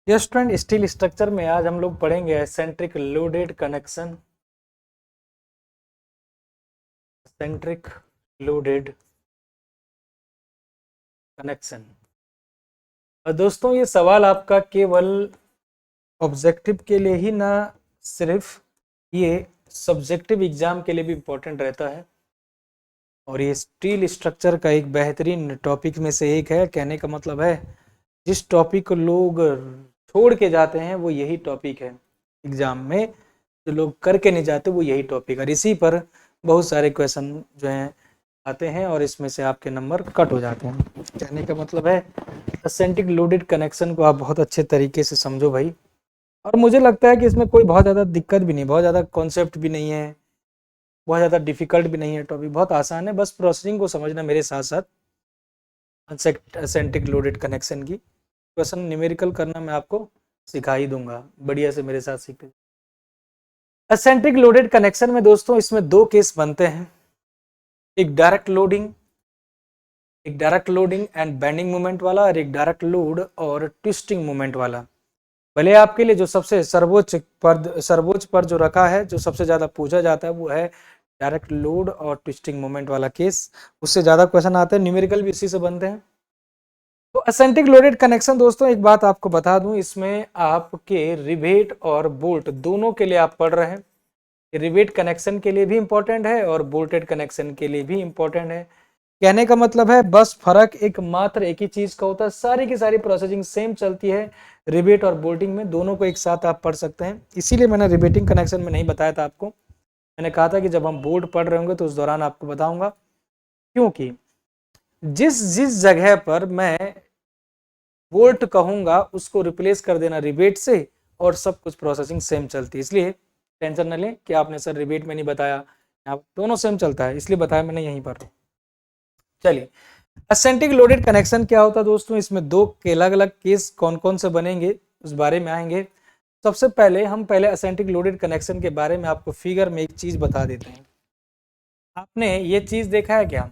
यह student steel structure में आज हम लोग पढ़ेंगे eccentric loaded connection. Eccentric loaded connection. और दोस्तों ये सवाल आपका केवल ऑब्जेक्टिव के लिए ही ना, सिर्फ ये सब्जेक्टिव एग्जाम के लिए भी इम्पोर्टेंट रहता है। और ये स्टील स्ट्रक्चर का एक बेहतरीन टॉपिक में से एक है। कहने का मतलब है जिस टॉपिक को लोग छोड़ के जाते हैं वो यही टॉपिक है एग्जाम में, जो लोग करके नहीं जाते वो यही टॉपिक है। और इसी पर बहुत सारे क्वेश्चन जो हैं आते हैं और इसमें से आपके नंबर कट हो जाते हैं। कहने का मतलब है एसेंट्रिक लोडेड कनेक्शन को आप बहुत अच्छे तरीके से समझो भाई। और मुझे लगता है कि इसमें कोई बहुत ज़्यादा दिक्कत भी नहीं, बहुत ज़्यादा कॉन्सेप्ट भी नहीं है, बहुत ज़्यादा डिफिकल्ट भी नहीं है। टॉपिक बहुत आसान है, बस प्रोसेसिंग को समझना मेरे साथ साथ एसेंट्रिक लोडेड कनेक्शन की क्वेश्चन न्यूमेरिकल करना मैं आपको सिखा ही दूंगा, बढ़िया से मेरे साथ सीखते। एसेंट्रिक लोडेड कनेक्शन में दोस्तों इसमें दो केस बनते हैं, एक direct loading and bending moment वाला और एक डायरेक्ट लोड और ट्विस्टिंग मोमेंट वाला। भले आपके लिए जो सबसे सर्वोच्च पर जो रखा है, जो सबसे ज्यादा पूछा जाता है वो है डायरेक्ट लोड और ट्विस्टिंग मोमेंट वाला केस। उससे ज्यादा क्वेश्चन आते हैं, न्यूमेरिकल भी इसी से बनते हैं। तो एसेंट्रिक लोडेड कनेक्शन दोस्तों एक बात आपको बता दूं, इसमें आपके रिवेट और बोल्ट दोनों के लिए आप पढ़ रहे हैं। रिवेट कनेक्शन के लिए भी इंपॉर्टेंट है और बोल्टेड कनेक्शन के लिए भी इंपॉर्टेंट है। कहने का मतलब है बस फर्क एकमात्र एक ही चीज का होता है, सारी की सारी प्रोसेसिंग सेम चलती है। रिवेट और बोल्टिंग में दोनों को एक साथ आप पढ़ सकते हैं। इसीलिए मैंने रिवेटिंग कनेक्शन में नहीं बताया था आपको, मैंने कहा था कि जब हम बोल्ट पढ़ रहे होंगे तो उस दौरान आपको बताऊंगा। क्योंकि जिस जिस जगह पर मैं बोल्ट कहूंगा उसको रिप्लेस कर देना रिवेट से और सब कुछ प्रोसेसिंग सेम चलती है। इसलिए टेंशन न लें कि आपने सर रिवेट में नहीं बताया, यहाँ दोनों सेम चलता है, इसलिए बताया मैंने यहीं पर। चलिए, एसेंट्रिक लोडेड कनेक्शन क्या होता है दोस्तों, इसमें दो के अलग अलग केस कौन कौन से बनेंगे उस बारे में आएंगे। सबसे पहले हम एसेंट्रिक लोडेड कनेक्शन के बारे में आपको फिगर में एक चीज बता देते हैं। आपने ये चीज देखा है क्या,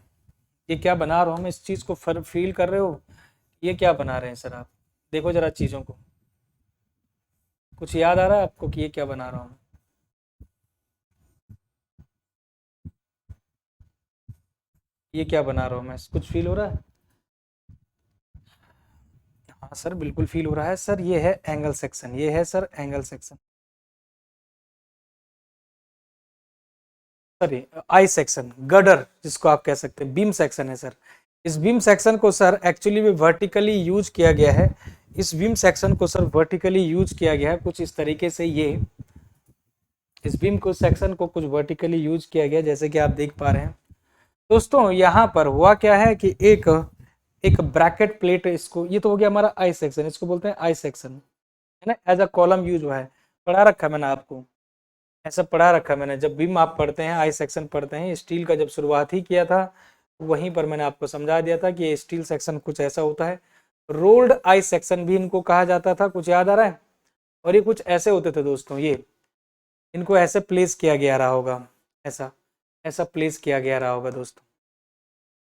ये क्या बना रहा हूं मैं, इस चीज को फील कर रहे हो, ये क्या बना रहे हैं सर आप, देखो जरा चीजों को, कुछ याद आ रहा है आपको कि ये क्या बना रहा हूं। ये क्या बना रहा हूं मैं, कुछ फील हो रहा है। हाँ सर बिल्कुल फील हो रहा है सर, ये है एंगल सेक्शन, ये है sir angle section, sorry I section, gutter जिसको आप कह सकते हैं, बीम सेक्शन है सर। इस बीम सेक्शन को सर एक्चुअली में वर्टिकली यूज किया गया है। इस बीम सेक्शन को सर वर्टिकली यूज किया गया है कुछ इस तरीके से। ये इस बीम को सेक्शन को कुछ वर्टिकली यूज किया गया जैसे कि आप देख पा रहे हैं दोस्तों। यहाँ पर हुआ क्या है कि एक एक ब्रैकेट प्लेट, इसको ये तो हो गया हमारा आई सेक्शन, इसको बोलते हैं आई सेक्शन, है ना, एज अ कॉलम यूज हुआ है, पढ़ा रखा है मैंने आपको, ऐसा पढ़ा रखा है मैंने। जब बीम आप पढ़ते हैं, आई सेक्शन पढ़ते हैं, स्टील का जब शुरुआत ही किया था वहीं पर मैंने आपको समझा दिया था कि ये स्टील सेक्शन कुछ ऐसा होता है। रोल्ड आई सेक्शन भी इनको कहा जाता था, कुछ याद आ रहा है। और ये कुछ ऐसे होते थे दोस्तों, ये इनको ऐसे प्लेस किया गया रहा होगा, ऐसा ऐसा प्लेस किया गया रहा होगा दोस्तों।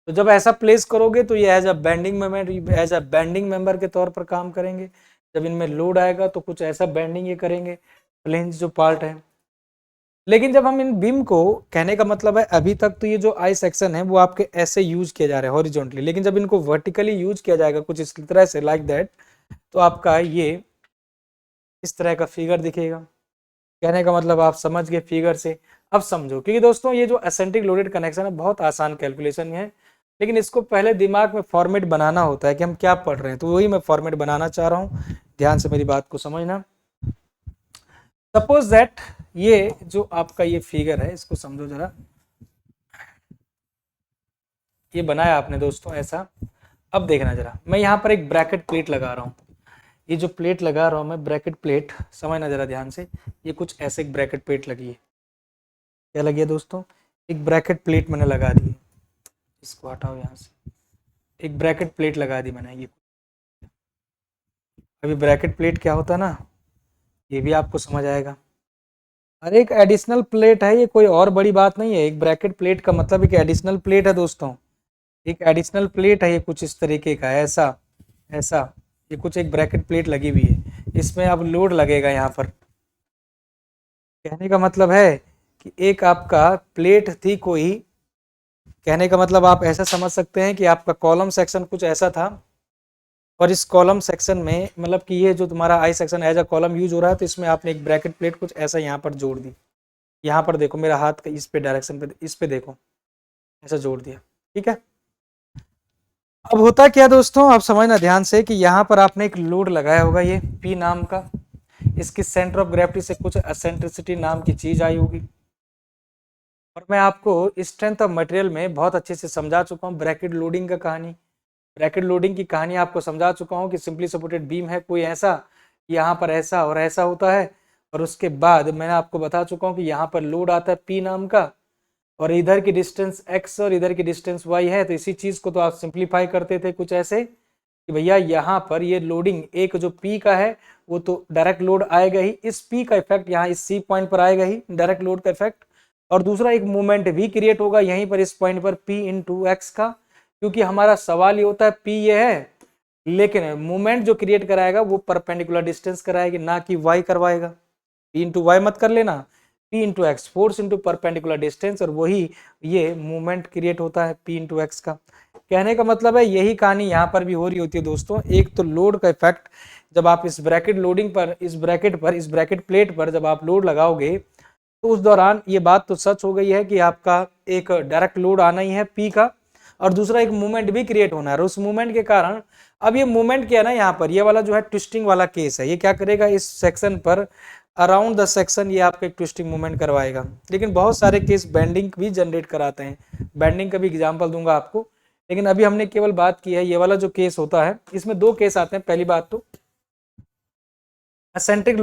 तो जब ऐसा प्लेस करोगे तो ये as a bending moment, as a bending member के तौर पर काम करेंगे। जब इनमें लोड आएगा तो कुछ ऐसा बेंडिंग ये करेंगे, फ्लेंज जो पार्ट है। लेकिन जब हम इन बीम को, कहने का मतलब है अभी तक तो ये जो आई सेक्शन है वो आपके ऐसे यूज किया जा रहा है हॉरिजॉन्टली, लेकिन जब इनको वर्टिकली यूज किया जाएगा कुछ इस तरह से लाइक दैट, तो आपका ये इस तरह का फिगर दिखेगा। कहने का मतलब आप समझ गए फिगर से। अब समझो, क्योंकि दोस्तों ये जो एसेंट्रिक लोडेड कनेक्शन है बहुत आसान कैलकुलेशन है, लेकिन इसको पहले दिमाग में फॉर्मेट बनाना होता है कि हम क्या पढ़ रहे हैं, तो वही मैं फॉर्मेट बनाना चाह रहा हूँ, ध्यान से मेरी बात को समझना। सपोज दैट ये जो आपका ये फिगर है इसको समझो जरा, ये बनाया आपने दोस्तों ऐसा। अब देखना जरा, मैं यहाँ पर एक ब्रैकेट प्लेट लगा रहा हूँ, ये जो प्लेट लगा रहा हूँ मैं ब्रैकेट प्लेट, समझना जरा ध्यान से, ये कुछ ऐसे एक ब्रैकेट प्लेट लगी है। क्या लगी है दोस्तों, एक ब्रैकेट प्लेट मैंने लगा दी, इसको हटाओ यहाँ से, एक ब्रैकेट प्लेट लगा दी मैंने ये। अभी ब्रैकेट प्लेट क्या होता है ना, ये भी आपको समझ आएगा। अरे एक एडिशनल प्लेट है, ये कोई और बड़ी बात नहीं है। एक ब्रैकेट प्लेट का मतलब एक एडिशनल प्लेट है दोस्तों, एक एडिशनल प्लेट है ये कुछ इस तरीके का, ऐसा ऐसा, ये कुछ एक ब्रैकेट प्लेट लगी हुई है। इसमें अब लोड लगेगा यहाँ पर। कहने का मतलब है कि एक आपका प्लेट थी कोई, कहने का मतलब आप ऐसा समझ सकते हैं कि आपका कॉलम सेक्शन कुछ ऐसा था, और इस कॉलम सेक्शन में मतलब कि ये जो तुम्हारा I section as a column use हो रहा है, तो इसमें आपने एक ब्रैकेट प्लेट कुछ ऐसा यहाँ पर जोड़ दी। यहाँ पर देखो मेरा हाथ का इस पे डायरेक्शन पे, इस पे देखो ऐसा जोड़ दिया, ठीक है। अब होता क्या दोस्तों, आप समझना ध्यान से कि यहाँ पर आपने एक लोड लगाया होगा, ये पी नाम का, इसकी सेंटर ऑफ ग्रेविटी से कुछ एसेंट्रिसिटी नाम की चीज आई होगी, और मैं आपको स्ट्रेंथ ऑफ मटेरियल में बहुत अच्छे से समझा चुका हूँ ब्रैकेट लोडिंग का कहानी। ब्रैकेट लोडिंग की कहानी आपको समझा चुका हूँ कि सिंपली सपोर्टेड बीम है कोई ऐसा, यहाँ पर ऐसा और ऐसा होता है, और उसके बाद मैंने आपको बता चुका हूँ कि यहाँ पर लोड आता है पी नाम का, और इधर की डिस्टेंस x और इधर की डिस्टेंस y है। तो इसी चीज को तो आप सिंप्लीफाई करते थे कुछ ऐसे कि भैया यहाँ पर ये लोडिंग एक जो P का है वो तो डायरेक्ट लोड आएगा ही, इस P का इफेक्ट यहाँ इस C पॉइंट पर आएगा ही, डायरेक्ट लोड का इफेक्ट, और दूसरा एक मूवमेंट भी क्रिएट होगा यहीं पर इस पॉइंट पर P इंटू एक्स का, क्योंकि हमारा सवाल ये होता है P ये है, लेकिन मूवमेंट जो क्रिएट कराएगा वो परपेंडिकुलर डिस्टेंस कराएगी, ना कि y करवाएगा। P इंटू वाई मत कर लेना, P into x, force into perpendicular distance, और वही ये मूवमेंट क्रिएट होता है P इंटू एक्स का। कहने का मतलब है यही कहानी यहाँ पर भी हो रही होती है दोस्तों। एक तो लोड का इफेक्ट, जब आप इस ब्रैकेट लोडिंग पर, इस ब्रैकेट प्लेट पर जब आप लोड लगाओगे, तो उस दौरान ये बात तो सच हो गई है कि आपका एक डायरेक्ट लोड आना ही है P का, और दूसरा एक मूवमेंट भी क्रिएट होना है, और उस मूवमेंट के कारण अब ये मूवमेंट क्या है ना, यहाँ पर ये वाला जो है ट्विस्टिंग वाला केस है, ये क्या करेगा इस सेक्शन पर अराउंड द सेक्शन ये आपको एक ट्विस्टिंग मूवमेंट करवाएगा। लेकिन बहुत सारे केस बेंडिंग भी जनरेट कराते हैं, बेंडिंग का भी एग्जांपल दूंगा आपको, लेकिन अभी हमने केवल बात की है ये वाला जो केस होता है, इसमें दो केस आते हैं। पहली बात तो एसेंट्रिक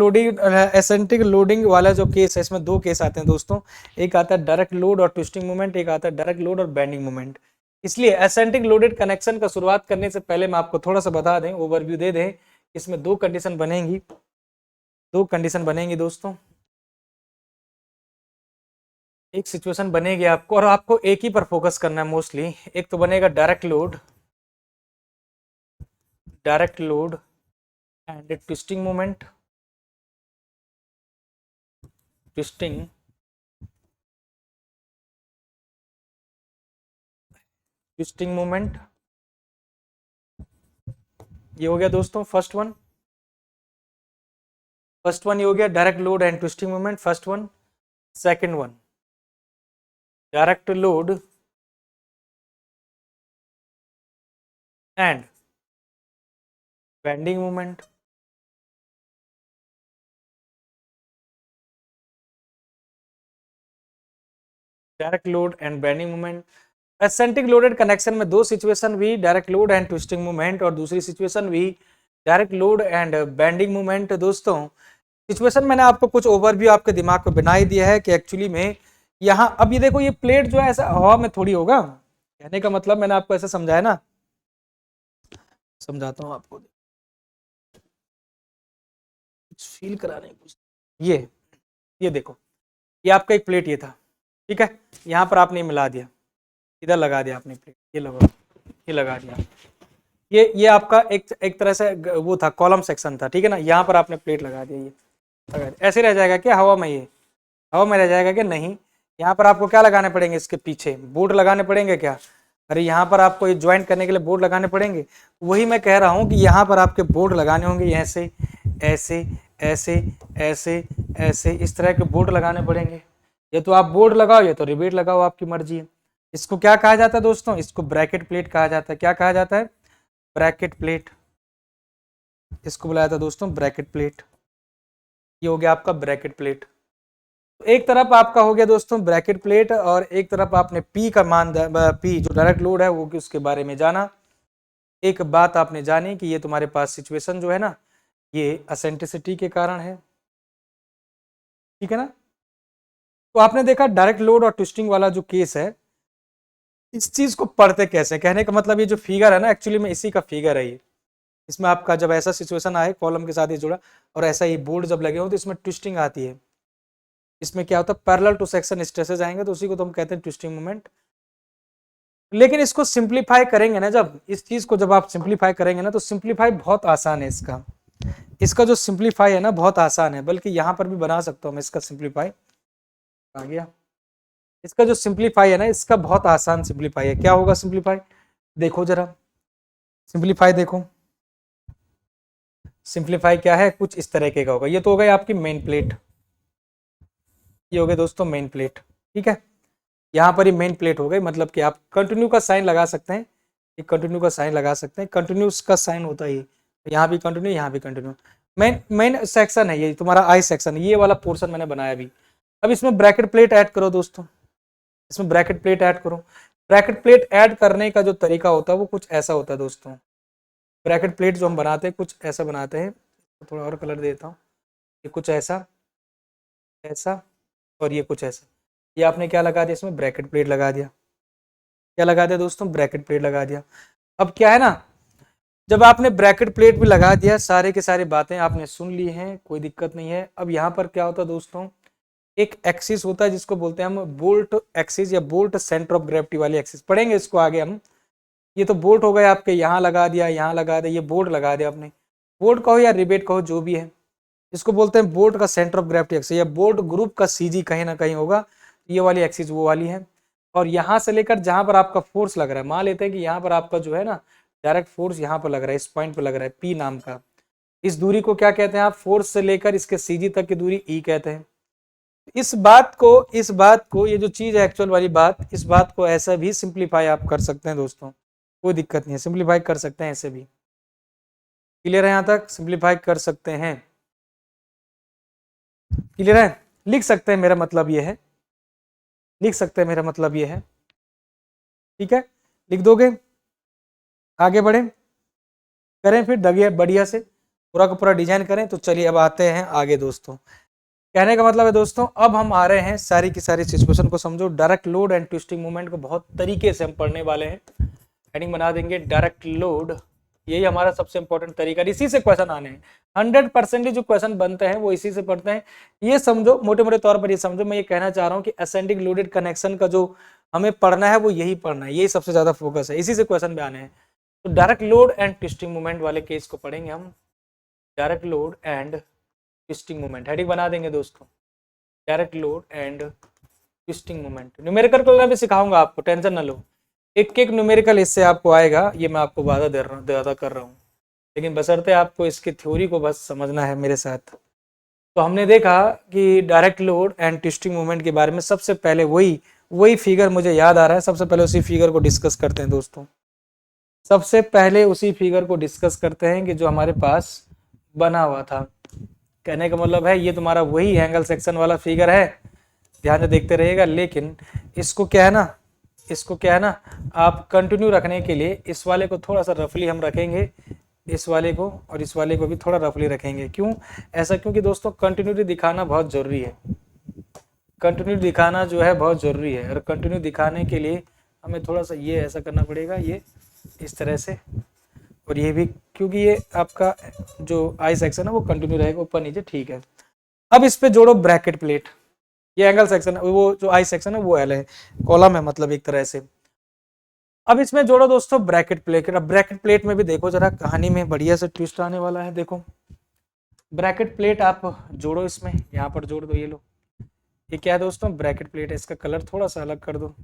लोडिंग वाला जो केस है, इसमें दो केस आते हैं दोस्तों, एक आता है डायरेक्ट लोड और ट्विस्टिंग मूवमेंट, एक आता है डायरेक्ट लोड और बेंडिंग मूवमेंट। इसलिए एसेंट्रिक लोडेड कनेक्शन का शुरुआत करने से पहले मैं आपको थोड़ा सा बता दें, ओवरव्यू दे दें, इसमें दो कंडीशन बनेंगी, दो कंडीशन बनेंगी दोस्तों। एक सिचुएशन बनेगी आपको, और आपको एक ही पर फोकस करना है मोस्टली। एक तो बनेगा direct load and twisting moment, twisting moment, ये हो गया दोस्तों फर्स्ट वन। ये हो गया direct load and twisting moment, first one. Second one direct load and bending moment. Direct load and bending moment. Eccentric loaded connection में दो situation हुई, direct load and twisting movement, और दूसरी सिचुएशन हुई direct load and bending movement. दोस्तों situation मैंने आपको कुछ ओवरव्यू आपके दिमाग को बना ही दिया है कि एक्चुअली में यहाँ अब ये देखो, ये प्लेट जो है ऐसा हवा में थोड़ी होगा, कहने का मतलब मैंने आपको ऐसा समझाया ना, समझाता हूँ आपको, कुछ फील कराने कुछ। ये देखो, ये आपका एक प्लेट ये था, ठीक है, यहाँ पर आपने मिला दिया, इधर लगा दिया आपने प्लेट, ये लगा, ये लगा दिया, ये आपका एक तरह से वो था कॉलम सेक्शन था, ठीक है ना, यहाँ पर आपने प्लेट लगा दिया, ये लगा दिया। ऐसे रह जाएगा क्या हवा में, ये हवा में रह जाएगा क्या, नहीं, यहाँ पर आपको क्या लगाने पड़ेंगे, इसके पीछे बोर्ड लगाने पड़ेंगे क्या, अरे यहाँ पर आपको ये ज्वाइंट करने के लिए बोर्ड लगाने पड़ेंगे। वही मैं कह रहा हूँ कि यहाँ पर आपके बोर्ड लगाने होंगे, ऐसे ऐसे ऐसे ऐसे ऐसे, इस तरह के बोर्ड लगाने पड़ेंगे। ये तो आप बोर्ड लगाओ, ये तो रिवेट लगाओ, आपकी मर्जी है। इसको क्या कहा जाता है दोस्तों, इसको ब्रैकेट प्लेट कहा जाता है। क्या कहा जाता है, ब्रैकेट प्लेट, इसको बुलाया था दोस्तों ब्रैकेट प्लेट। ये हो गया आपका ब्रैकेट प्लेट। तो एक तरफ आपका हो गया दोस्तों ब्रैकेट प्लेट, और एक तरफ आपने पी का मान, पी जो डायरेक्ट लोड है वो उसके बारे में जाना। एक बात आपने जानी कि ये तुम्हारे पास सिचुएशन जो है ना, ये एसेंट्रिसिटी के कारण है, ठीक है ना। तो आपने देखा डायरेक्ट लोड और ट्विस्टिंग वाला जो केस है, इस चीज को पढ़ते कैसे, कहने का मतलब ये जो फिगर है ना, एक्चुअली में इसी का फिगर है ये। इसमें आपका जब ऐसा सिचुएशन आए कॉलम के साथ ये जुड़ा, और ऐसा ही बोर्ड जब लगे हो, तो इसमें ट्विस्टिंग आती है। इसमें क्या होता है, पैरेलल टू सेक्शन स्ट्रेसेस आएंगे, तो उसी को तो हम कहते हैं ट्विस्टिंग मोमेंट। लेकिन इसको सिंप्लीफाई करेंगे ना, जब इस चीज को जब आप सिंप्लीफाई करेंगे ना, तो सिंप्लीफाई बहुत आसान है इसका। इसका जो सिंप्लीफाई है ना बहुत आसान है, बल्कि यहाँ पर भी बना सकता हूँ मैं इसका सिंप्लीफाई। आ गया। इसका जो सिंप्लीफाई है ना, इसका बहुत आसान सिंप्लीफाई है। क्या होगा सिंप्लीफाई? देखो जरा सिंप्लीफाई देखो। सिंप्लीफाई क्या है, कुछ इस तरीके का होगा। ये तो हो गई आपकी मेन प्लेट, ये हो गए दोस्तों मेन प्लेट। ठीक है, यहाँ पर ही मेन प्लेट हो गई, मतलब कि आप कंटिन्यू का साइन लगा सकते हैं, ये कंटिन्यू का साइन लगा सकते हैं। कंटिन्यूस का साइन होता है ये, यहाँ भी कंटिन्यू, यहाँ भी कंटिन्यू। मेन मेन सेक्शन है ये तुम्हारा, आई सेक्शन, ये वाला पोर्शन मैंने बनाया अभी। अब इसमें ब्रैकेट प्लेट ऐड करो दोस्तों, इसमें ब्रैकेट प्लेट ऐड करो। ब्रैकेट प्लेट ऐड करने का जो तरीका होता है वो कुछ ऐसा होता है दोस्तों। ब्रैकेट प्लेट जो हम बनाते हैं कुछ ऐसा बनाते हैं, थोड़ा और कलर देता हूँ। ये कुछ ऐसा, ऐसा, और ये कुछ ऐसा। ये आपने क्या लगा दिया इसमें, ब्रैकेट प्लेट लगा दिया। क्या लगा दिया दोस्तों, ब्रैकेट प्लेट लगा दिया। अब क्या है ना, जब आपने ब्रैकेट प्लेट भी लगा दिया, सारे के सारी बातें आपने सुन ली हैं, कोई दिक्कत नहीं है। अब यहाँ पर क्या होता है दोस्तों, एक एक्सिस होता है जिसको बोलते हैं हम बोल्ट एक्सिस या बोल्ट सेंटर ऑफ ग्रेविटी वाली एक्सिस, पढ़ेंगे इसको आगे हम। ये तो बोल्ट हो गए आपके, यहाँ लगा दिया, यहाँ लगा दिया, ये बोल्ट लगा दिया आपने। बोल्ट कहो या रिबेट कहो जो भी है, इसको बोलते हैं बोल्ट का सेंटर ऑफ ग्रेविटी एक्सिस, या बोल्ट ग्रुप का सीजी कहीं ना कहीं होगा। ये वाली एक्सिस वो वाली है। और यहाँ से लेकर जहां पर आपका फोर्स लग रहा है, मान लेते हैं कि यहाँ पर आपका जो है ना डायरेक्ट फोर्स यहाँ पर लग रहा है, इस पॉइंट पर लग रहा है पी नाम का। इस दूरी को क्या कहते हैं आप, फोर्स से लेकर इसके सीजी तक की दूरी ई कहते हैं। इस बात को ये जो चीज है एक्चुअल वाली बात, इस बात को ऐसा भी सिंप्लीफाई आप कर सकते हैं दोस्तों, कोई दिक्कत नहीं है, सिंप्लीफाई कर सकते हैं ऐसे भी। क्लियर है, यहाँ तक सिंप्लीफाई कर सकते हैं, क्लियर है, लिख सकते हैं, मेरा मतलब ये है, लिख सकते हैं, मेरा मतलब ये है। ठीक है, लिख दोगे, आगे बढ़े, करें फिर दगिया बढ़िया से पूरा का पूरा डिजाइन करें। तो चलिए अब आते हैं आगे दोस्तों। कहने का मतलब है दोस्तों, अब हम आ रहे हैं सारी की सारी सिचुएशन को समझो। Direct load and twisting movement को बहुत तरीके से हम पढ़ने वाले हैं, हेडिंग बना देंगे डायरेक्ट लोड। यही हमारा सबसे इंपॉर्टेंट तरीका, इसी से क्वेश्चन आने हैं। 100% जो क्वेश्चन बनते हैं वो इसी से पढ़ते हैं। ये समझो, मोटे मोटे तौर पर ये समझो, मैं ये कहना चाह रहा हूँ कि असेंडिंग लोडेड कनेक्शन का जो हमें पढ़ना है वो यही पढ़ना है, यही सबसे ज्यादा फोकस है, इसी से क्वेश्चन में आने हैं। तो direct load and twisting movement वाले केस को पढ़ेंगे हम, direct load and twisting movement, heading बना देंगे दोस्तों direct load and twisting movement. Numerical करना भी सिखाऊंगा आपको, टेंशन ना लो, एक एक न्यूमेरिकल इससे आपको आएगा, ये मैं आपको वादा कर रहा हूँ। लेकिन बशर्ते आपको इसकी थ्योरी को बस समझना है मेरे साथ। तो हमने देखा कि direct load and twisting movement के बारे में सबसे पहले वही फिगर मुझे याद आ रहा है, सबसे पहले उसी फिगर को डिस्कस करते हैं दोस्तों। सबसे पहले उसी फिगर को डिस्कस करते हैं कि जो हमारे पास बना हुआ था। कहने का मतलब है ये तुम्हारा वही एंगल सेक्शन वाला फिगर है, ध्यान से देखते रहिएगा। लेकिन इसको क्या है ना, इसको क्या है ना, आप कंटिन्यू रखने के लिए इस वाले को थोड़ा सा रफली हम रखेंगे, इस वाले को और इस वाले को भी थोड़ा रफली रखेंगे। क्यों ऐसा, क्योंकि दोस्तों कंटिन्यूटी दिखाना बहुत जरूरी है, कंटिन्यू दिखाना जो है बहुत जरूरी है। और कंटिन्यू दिखाने के लिए हमें थोड़ा सा ये ऐसा करना पड़ेगा, ये इस तरह से, और ये भी, क्योंकि ये आपका जो आई सेक्शन है वो कंटिन्यू रहेगा ऊपर नीचे, ठीक है। अब इस पे जोड़ो ब्रैकेट प्लेट, ये एंगल सेक्शन है, वो जो आई सेक्शन है वो एल है, कॉलम है मतलब एक तरह से। अब इसमें जोड़ो दोस्तों ब्रैकेट प्लेट। अब ब्रैकेट प्लेट में भी देखो जरा, कहानी में बढ़िया से ट्विस्ट आने वाला है। देखो ब्रैकेट प्लेट आप जोड़ो, इसमें यहाँ पर जोड़ दो, ये लो, ये क्या है दोस्तों, ब्रैकेट प्लेट है। इसका कलर थोड़ा सा अलग कर दो,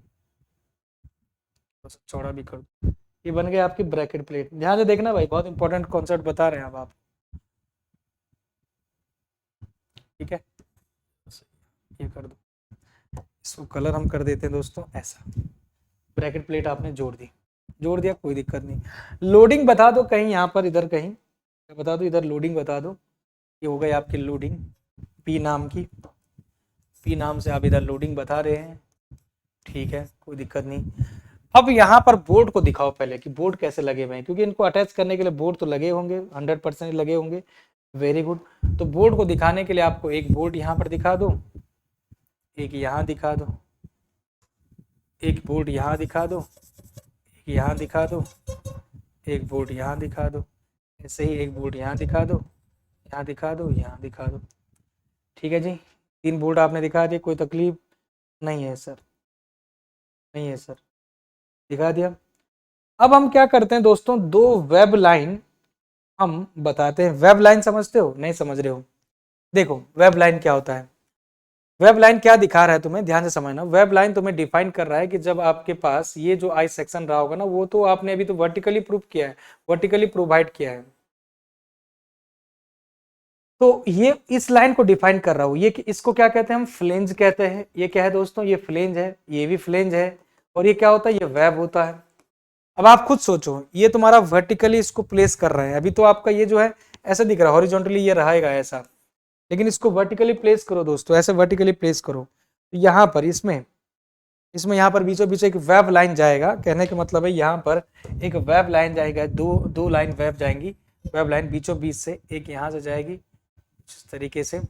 चौड़ा भी कर दो, ये बन गया आपकी ब्रैकेट प्लेट। ध्यान से देखना भाई, बहुत इंपॉर्टेंट कॉन्सेप्ट बता रहे हैं अब आप, ठीक है। ये कर दो, इसको कलर हम कर देते हैं दोस्तों ऐसा। ब्रैकेट प्लेट आपने जोड़ दिया, कोई दिक्कत नहीं। लोडिंग बता दो कहीं यहाँ पर, इधर कहीं बता दो, इधर लोडिंग बता दो। ये हो गई आपकी लोडिंग पी नाम की, पी नाम से आप इधर लोडिंग बता रहे हैं, ठीक है, कोई दिक्कत नहीं। अब यहाँ पर बोर्ड को दिखाओ पहले कि बोर्ड कैसे लगे हुए हैं, क्योंकि इनको अटैच करने के लिए बोर्ड तो लगे होंगे, 100% लगे होंगे। Very good. तो बोर्ड को दिखाने के लिए आपको एक बोर्ड यहाँ पर दिखा दो, एक यहाँ दिखा दो, एक बोर्ड यहाँ दिखा दो, एक यहाँ दिखा दो, एक बोर्ड यहाँ दिखा दो, ऐसे ही एक बोर्ड यहाँ दिखा दो, यहाँ दिखा दो, यहाँ दिखा दो, ठीक है जी। 3 बोर्ड आपने दिखा दिए, कोई तकलीफ नहीं है सर, नहीं है सर, दिखा दिया। अब हम क्या करते हैं दोस्तों, 2 वेब लाइन हम बताते हैं। वेब लाइन समझते हो, नहीं समझ रहे हो? देखो वेब लाइन क्या होता है। वेब लाइन क्या दिखा रहा है तुम्हें, ध्यान से समझना। वेब लाइन तुम्हें डिफाइन कर रहा है कि जब आपके पास ये जो आई सेक्शन रहा होगा ना, वो तो आपने अभी तो वर्टिकली प्रूव किया है, वर्टिकली प्रोवाइड किया है, तो ये इस लाइन को डिफाइन कर रहा हूं। ये इसको क्या कहते हैं हम, फ्लेंज कहते हैं। ये क्या है दोस्तों, ये फ्लेंज है, ये भी फ्लेंज है, और ये क्या होता है, ये वेब होता है। अब आप खुद सोचो, ये तुम्हारा वर्टिकली इसको प्लेस कर रहे हैं, अभी तो आपका ये जो है ऐसा दिख रहा है, हॉरिजॉन्टली ये रहेगा ऐसा, लेकिन इसको वर्टिकली प्लेस करो दोस्तों, ऐसे वर्टिकली प्लेस करो, तो यहाँ पर इसमें इसमें यहाँ पर बीचों बीच एक वेब लाइन जाएगा। कहने का मतलब है यहाँ पर एक वेब लाइन जाएगा, दो दो लाइन वेब जाएंगी, वेब लाइन बीचों बीच से एक यहाँ से जाएगी इस तरीके से,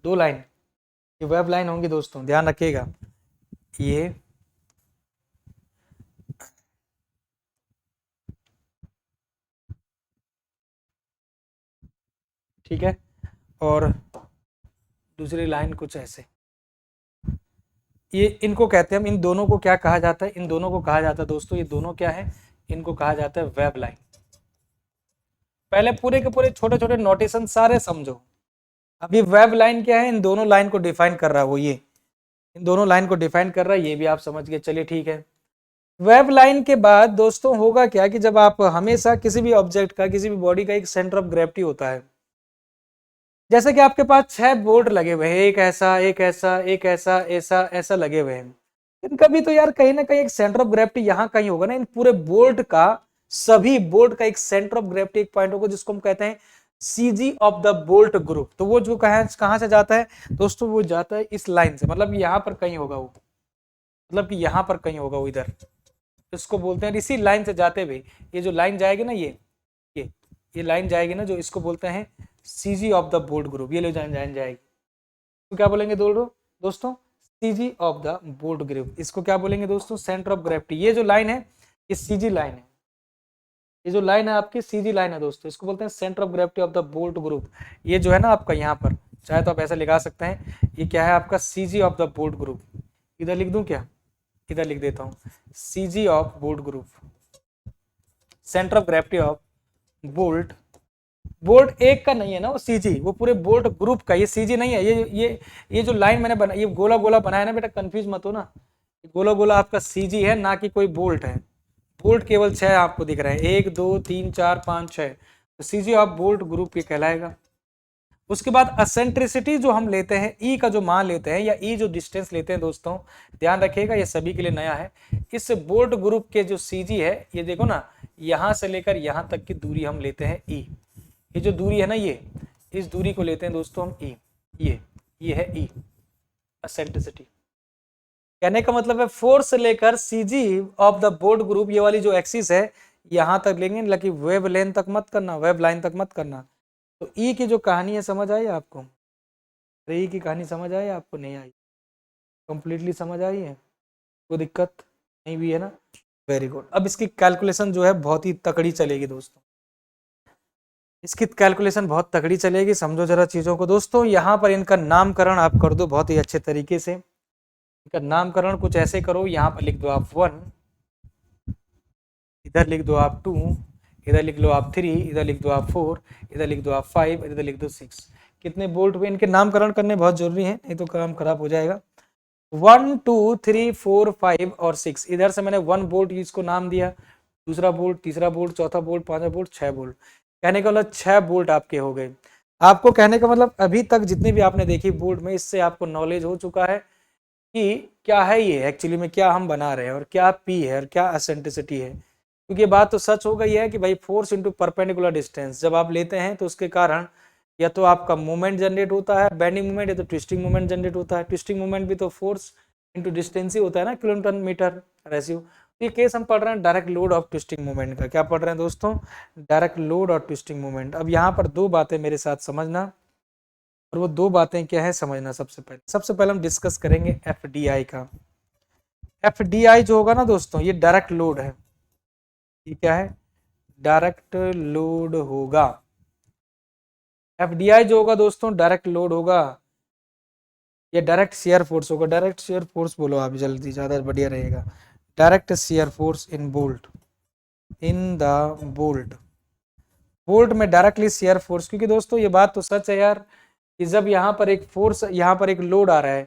दो लाइन ये वेब लाइन होंगी दोस्तों, ध्यान रखिएगा। ये ठीक है, और दूसरी लाइन कुछ ऐसे, ये इनको कहते हैं हम, इन दोनों को क्या कहा जाता है, इन दोनों को कहा जाता है दोस्तों, ये दोनों क्या है, इनको कहा जाता है वेब लाइन। पहले पूरे के पूरे छोटे छोटे नोटेशन सारे समझो। अभी वेब लाइन क्या है, इन दोनों लाइन को डिफाइन कर रहा है वो, ये इन दोनों लाइन को डिफाइन कर रहा है, ये भी आप समझ गए, चलिए ठीक है। वेब लाइन के बाद दोस्तों होगा क्या कि जब आप हमेशा किसी भी ऑब्जेक्ट का, किसी भी बॉडी का एक सेंटर ऑफ ग्रेविटी होता है, जैसे कि आपके पास 6 बोल्ट लगे हुए हैं, एक ऐसा एक ऐसा एक ऐसा ऐसा ऐसा लगे हुए हैं, इनका भी तो यार कहीं ना कहीं एक सेंटर ऑफ ग्रेविटी यहाँ कहीं होगा ना, इन पूरे बोल्ट का, सभी बोल्ट का एक सेंटर ऑफ ग्रेविटी एक पॉइंट होगा, जिसको हम कहते हैं CG of the bolt group. तो वो जो कहां से जाता है दोस्तों, वो जाता है इस लाइन से, मतलब यहाँ पर कहीं होगा वो, मतलब कि यहाँ पर कहीं होगा वो इधर, इसको बोलते हैं इसी लाइन से जाते हुए, ये जो लाइन जाएगी ना, ये ये लाइन जाएगी ना जो, इसको बोलते हैं CG of the bolt group, ये लो लाइन जाएगी, तो क्या बोलेंगे दोस्तों, CG of the bolt group, इसको क्या बोलेंगे दोस्तों, सेंटर ऑफ ग्रेविटी। ये जो लाइन है ये सीजी लाइन है, ये जो लाइन है आपकी सीजी लाइन है दोस्तों, इसको बोलते हैं centre of gravity of the bolt group. ये जो है ना आपका यहाँ पर, चाहे तो आप ऐसा लिखा सकते हैं, ये क्या है आपका CG of the bolt group. इधर लिख दूं क्या, इधर लिख देता हूँ, CG of bolt group, centre of gravity of bolt. Bolt एक का नहीं है ना वो सीजी, वो पूरे बोल्ट ग्रुप का, ये सीजी नहीं है। ये जो लाइन मैंने बना, ये गोला गोला बनाया ना बेटा, कंफ्यूज मत हो ना, गोला गोला आपका सीजी है, ना कि कोई बोल्ट है। बोल्ट केवल 6 आपको दिख रहे हैं, 1 2 3 4 5 6, तो सीजी ऑफ बोल्ट ग्रुप ये कहलाएगा। उसके बाद असेंट्रिसिटी जो हम लेते हैं, ई का जो मान लेते हैं, या ई जो डिस्टेंस लेते हैं दोस्तों, ध्यान रखिएगा ये सभी के लिए नया है। इस बोल्ट ग्रुप के जो सीजी है, ये देखो ना, यहां से लेकर यहां तक की दूरी हम लेते हैं ई, ये जो दूरी है ना, ये इस दूरी को लेते हैं दोस्तों हम ई, ये है ई एसेंट्रिसिटी। कहने का मतलब है फोर्स से लेकर CG of the bolt group, ये वाली जो एक्सिस है यहां तक लेंगे, लेकिन वेब लेन तक मत करना, वेब लाइन तक मत करना। तो ई की जो कहानी है समझ आई आपको, ई की कहानी समझ आई आपको, नहीं आई, कंप्लीटली समझ आई है, कोई दिक्कत नहीं भी है ना, वेरी गुड। अब इसकी कैलकुलेशन जो है बहुत ही तकड़ी चलेगी दोस्तों, इसकी कैलकुलेशन बहुत तगड़ी चलेगी, समझो जरा चीज़ों को दोस्तों। यहाँ पर इनका नामकरण आप कर दो बहुत ही अच्छे तरीके से, इनका नामकरण कुछ ऐसे करो, यहाँ पर लिख दो आप 1, इधर लिख दो आप 2, इधर लिख लो आप 3, इधर लिख दो आप 4, इधर लिख दो आप 5, इधर लिख दो 6। कितने बोल्ट हुए, इनके नामकरण करने बहुत जरूरी है, नहीं तो काम खराब हो जाएगा। 1 2 3 4 5 और 6, इधर से मैंने 1 बोल्ट इसको नाम दिया, दूसरा बोल्ट, तीसरा बोल्ट, चौथा बोल्ट, पांचवा बोल्ट, 6 बोल्ट। कहने का मतलब 6 बोल्ट आपके हो गए। आपको कहने का मतलब अभी तक जितने भी आपने देखी बोल्ट में, इससे आपको नॉलेज हो चुका है कि क्या है ये एक्चुअली में, क्या हम बना रहे हैं, और क्या पी है, और क्या एसेंट्रिसिटी है। क्योंकि ये बात तो सच हो गई है कि भाई फोर्स इंटू परपेंडिकुलर डिस्टेंस जब आप लेते हैं, तो उसके कारण या तो आपका मूवमेंट जनरेट होता है, बेंडिंग मूवमेंट, या तो ट्विस्टिंग मूवमेंट जनरेट होता है। ट्विस्टिंग मूवमेंट भी तो फोर्स इंटू डिस्टेंस ही होता है ना, किलोमीटर मीटर रेशियो। तो ये केस हम पढ़ रहे हैं डायरेक्ट लोड और ट्विस्टिंग मूवमेंट का, क्या पढ़ रहे हैं दोस्तों, डायरेक्ट लोड और ट्विस्टिंग मूवमेंट। अब यहाँ पर दो बातें मेरे साथ समझना, और वो दो बातें क्या है समझना। सबसे पहले हम डिस्कस करेंगे एफडीआई का। एफडीआई जो होगा ना दोस्तों, ये डायरेक्ट लोड है, ये क्या है, डायरेक्ट लोड होगा। एफडीआई जो होगा दोस्तों डायरेक्ट लोड होगा, ये डायरेक्ट शेयर फोर्स होगा। डायरेक्ट शेयर फोर्स बोलो आप जल्दी, ज़्यादा बढ़िया रहेगा। Direct shear force in bolt, in the bolt, bolt में डायरेक्टली शेयर फोर्स, क्योंकि दोस्तों ये बात तो सच है यार कि जब यहाँ पर एक फोर्स, यहाँ पर एक लोड आ रहा है,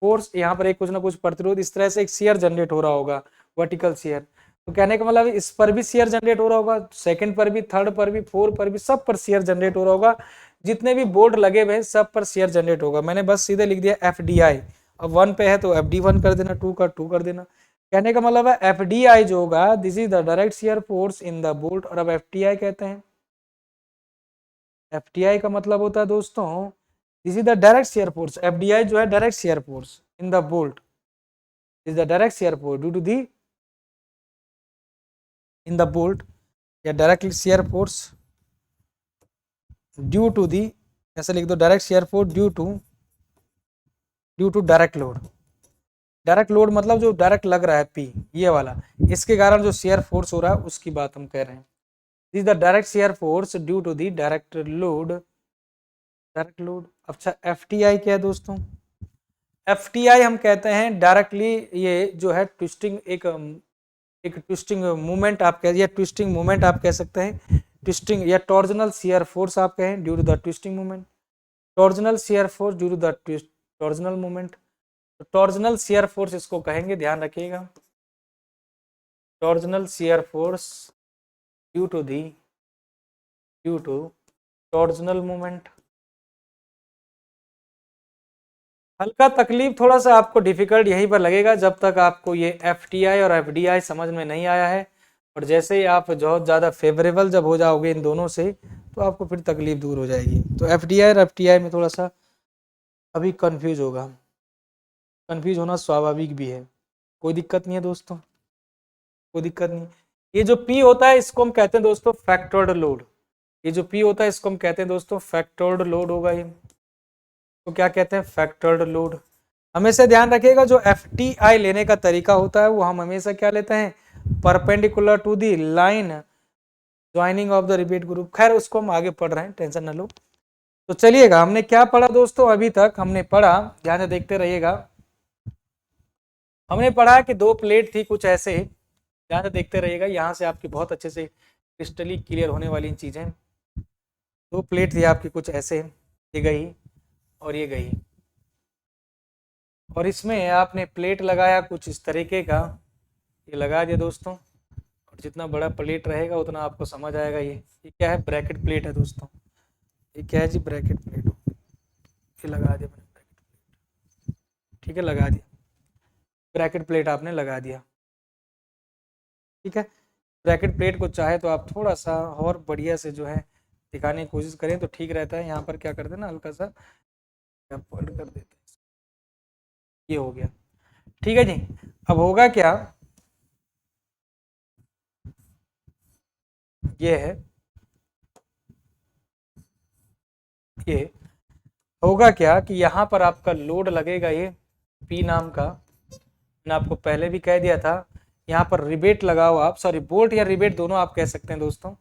फोर्स यहाँ पर एक कुछ ना कुछ प्रतिरोध, इस तरह से एक शेयर जनरेट हो रहा होगा, वर्टिकल शेयर। तो कहने का मतलब इस पर भी शेयर जनरेट हो रहा होगा, सेकंड पर भी, थर्ड पर भी, फोर्थ पर भी, सब पर शेयर जनरेट हो रहा होगा। जितने भी बोल्ट लगे हुए हैं सब पर शेयर जनरेट होगा। मैंने बस सीधे लिख दिया एफ डी आई। अब 1 पे है तो एफ डी 1 कर देना, 2 का 2 कर देना। कहने का मतलब है एफ डी आई जो होगा, this is the direct shear force in the bolt. और अब एफ टी आई कहते हैं, एफ टी आई का मतलब होता है दोस्तों, this is the direct shear force. F D I जो है direct shear force in the bolt, is the direct shear force due to the in the bolt, या directly shear force due to the, ऐसे लिख दो, direct shear force due to direct load. Direct load मतलब जो direct लग रहा है P, ये वाला, इसके कारण जो शेयर फोर्स हो रहा है उसकी बात हम कह रहे हैं। This the direct shear force due to the direct load, direct load. अच्छा एफ टी आई क्या है दोस्तों? एफ टी आई हम कहते हैं डायरेक्टली, ये जो है ट्विस्टिंग, एक ट्विस्टिंग मूवमेंट आप कह, या ट्विस्टिंग मूवमेंट आप कह सकते हैं, ट्विस्टिंग या टॉर्जनल शेयर फोर्स आप कहें, due to the twisting movement, torsional shear force due to the torsional movement. तो टॉर्जनल शेयर फोर्स इसको कहेंगे, ध्यान रखिएगा, torsional shear force due to torsional movement. हल्का तकलीफ थोड़ा सा आपको डिफिकल्ट यहीं पर लगेगा जब तक आपको ये एफ टी आई और एफ डी आई समझ में नहीं आया है। और जैसे ही आप बहुत ज़्यादा फेवरेबल जब हो जाओगे इन दोनों से, तो आपको फिर तकलीफ दूर हो जाएगी। तो एफ डी आई और एफ टी आई में थोड़ा सा अभी कंफ्यूज होगा, कंफ्यूज होना स्वाभाविक भी है, कोई दिक्कत नहीं है दोस्तों, कोई दिक्कत नहीं। ये जो पी होता है इसको हम कहते हैं दोस्तों फैक्टर्ड लोड, ये जो पी होता है इसको हम कहते हैं दोस्तों फैक्टर्ड लोड होगा ये, तो क्या कहते हैं फैक्टर्ड लोड। हमेशा ध्यान रखिएगा जो एफ टी आई लेने का तरीका होता है वो हम हमेशा क्या लेते हैं, perpendicular to the line joining of the rivet group. खैर उसको हम आगे पढ़ रहे हैं, टेंशन ना लो। तो चलिएगा, हमने क्या पढ़ा दोस्तों? अभी तक हमने पढ़ा, ध्यान से देखते रहिएगा, हमने पढ़ा कि दो प्लेट थी कुछ ऐसे, ध्यान से देखते रहिएगा, यहाँ से आपकी बहुत अच्छे से क्रिस्टली क्लियर होने वाली चीजें। दो प्लेट थी आपकी कुछ ऐसे, ये गई और ये गई, और इसमें आपने प्लेट लगाया कुछ इस तरीके का, ये लगा दिया दोस्तों, और जितना बड़ा प्लेट रहेगा उतना आपको समझ आएगा। ये क्या है? ब्रैकेट प्लेट है दोस्तों। ये क्या है जी? Bracket plate. ये लगा दिया मैंने ब्रैकेट प्लेट, ठीक है, लगा दिया, ब्रैकेट प्लेट आपने लगा दिया, ठीक है। ब्रैकेट प्लेट को चाहे तो आप थोड़ा सा और बढ़िया से जो है दिखाने की कोशिश करें तो ठीक रहता है। यहाँ पर क्या करते हैं ना, हल्का सा पॉइंट कर देते हैं, ये हो गया, ठीक है जी। अब होगा क्या, ये है, ये होगा क्या कि यहाँ पर आपका लोड लगेगा, ये पी नाम का, मैंने आपको पहले भी कह दिया था। यहाँ पर रिबेट लगाओ आप, सॉरी बोल्ट या रिबेट दोनों आप कह सकते हैं दोस्तों।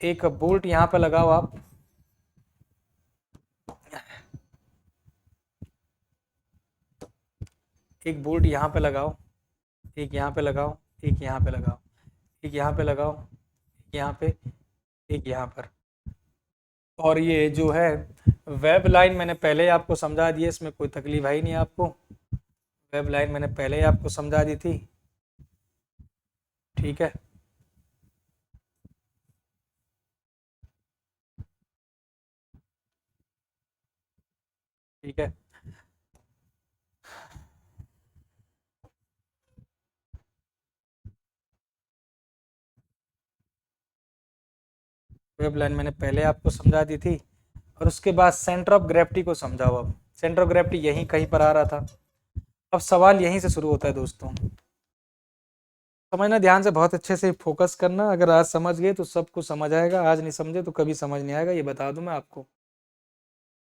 एक बोल्ट यहाँ पे लगाओ आप, एक बोल्ट यहाँ पे लगाओ, एक यहाँ पे लगाओ, एक यहाँ पे लगाओ, एक यहाँ पे लगाओ, एक यहाँ पे, एक यहाँ पर। और ये जो है वेब लाइन मैंने पहले ही आपको समझा दी है, इसमें कोई तकलीफ है ही नहीं आपको। वेब लाइन मैंने पहले ही आपको समझा दी थी, ठीक है। ठीक है, वेब लाइन मैंने पहले आपको समझा दी थी। और उसके बाद सेंटर ऑफ ग्रेविटी को समझाओ। अब सेंटर ऑफ ग्रेविटी यहीं कहीं पर आ रहा था, अब सवाल यहीं से शुरू होता है दोस्तों। समझना ध्यान से, बहुत अच्छे से फोकस करना। अगर आज समझ गए तो सब कुछ समझ आएगा, आज नहीं समझे तो कभी समझ नहीं आएगा, ये बता दूं मैं आपको।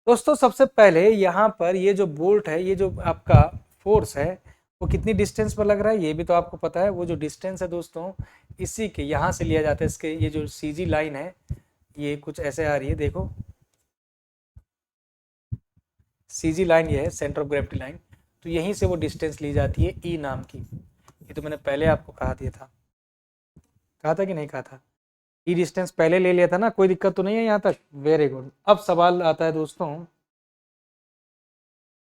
दोस्तों सबसे पहले यहाँ पर ये जो बोल्ट है, ये जो आपका फोर्स है, वो कितनी डिस्टेंस पर लग रहा है ये भी तो आपको पता है। वो जो डिस्टेंस है दोस्तों, इसी के यहाँ से लिया जाता है। इसके ये जो सीजी लाइन है ये कुछ ऐसे आ रही है, देखो सीजी लाइन ये है, सेंटर ऑफ ग्रेविटी लाइन। तो यहीं से वो डिस्टेंस ली जाती है ई नाम की। ये तो मैंने पहले आपको कहा दिया था, कहा था कि नहीं कहा था? ई डिस्टेंस पहले ले लिया था ना, कोई दिक्कत तो नहीं है यहाँ तक? Very good. अब सवाल आता है दोस्तों,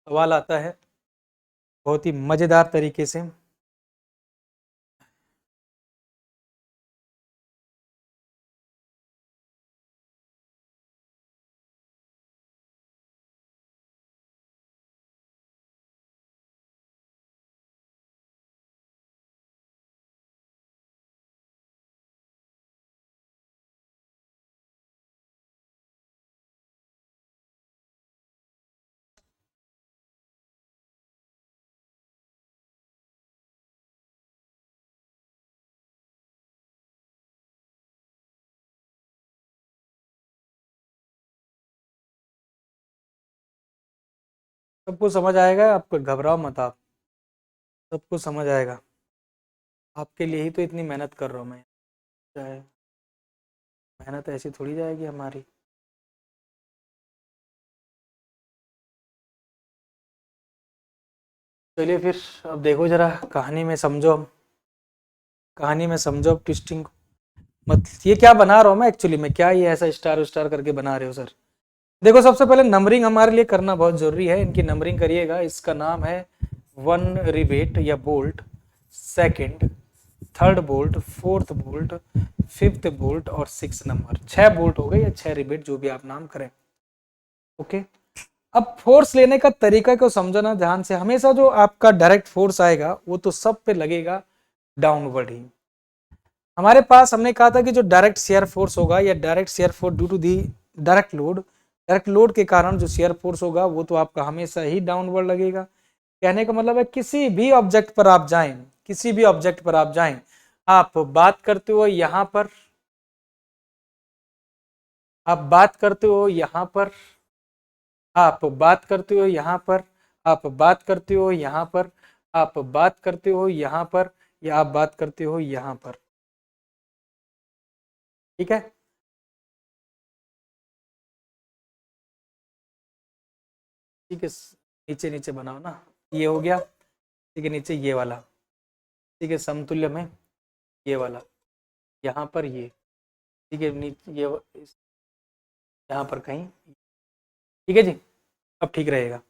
सवाल आता है बहुत ही मजेदार तरीके से। सबको समझ आएगा, आपको घबराओ मत आप, सबको समझ आएगा। आपके लिए ही तो इतनी मेहनत कर रहा हूँ मैं। चाहे मेहनत ऐसी थोड़ी जाएगी हमारी। चलिए फिर, अब देखो जरा कहानी में समझो, कहानी में समझो अब ट्विस्टिंग को। मत ये क्या बना रहा हूँ मैं एक्चुअली में, क्या ये ऐसा स्टार स्टार करके बना रहे हो सर? देखो सबसे पहले नंबरिंग हमारे लिए करना बहुत जरूरी है, इनकी नंबरिंग करिएगा। इसका नाम है 1 रिवेट या bolt, second, third bolt, fourth bolt, fifth bolt और 6 नंबर। 6 बोल्ट हो गए या 6 रिवेट, जो भी आप नाम करें। ओके। अब फोर्स लेने का तरीका को समझना ध्यान से। हमेशा जो आपका डायरेक्ट फोर्स आएगा वो तो सब पे लगेगा डाउनवर्ड ही। हमारे पास हमने कहा था कि जो डायरेक्ट शेयर फोर्स होगा या direct shear force due to the direct load के कारण जो शेयर फोर्स होगा वो तो आपका हमेशा ही डाउनवर्ड लगेगा। कहने का मतलब है किसी भी ऑब्जेक्ट पर आप जाएं, किसी भी ऑब्जेक्ट पर आप जाएं, आप बात करते हो यहां पर, आप बात करते हो यहां पर, आप बात करते हो यहां पर, आप बात करते हो यहां पर, आप बात करते हो यहां पर, या आप बात करते हो यहां पर। ठीक है। ठीक है, नीचे नीचे बनाओ ना, ये हो गया। ठीक है, नीचे ये वाला। ठीक है, समतुल्य में ये वाला, यहाँ पर ये। ठीक है, नीचे ये यहाँ पर कहीं। ठीक है जी, अब ठीक रहेगा।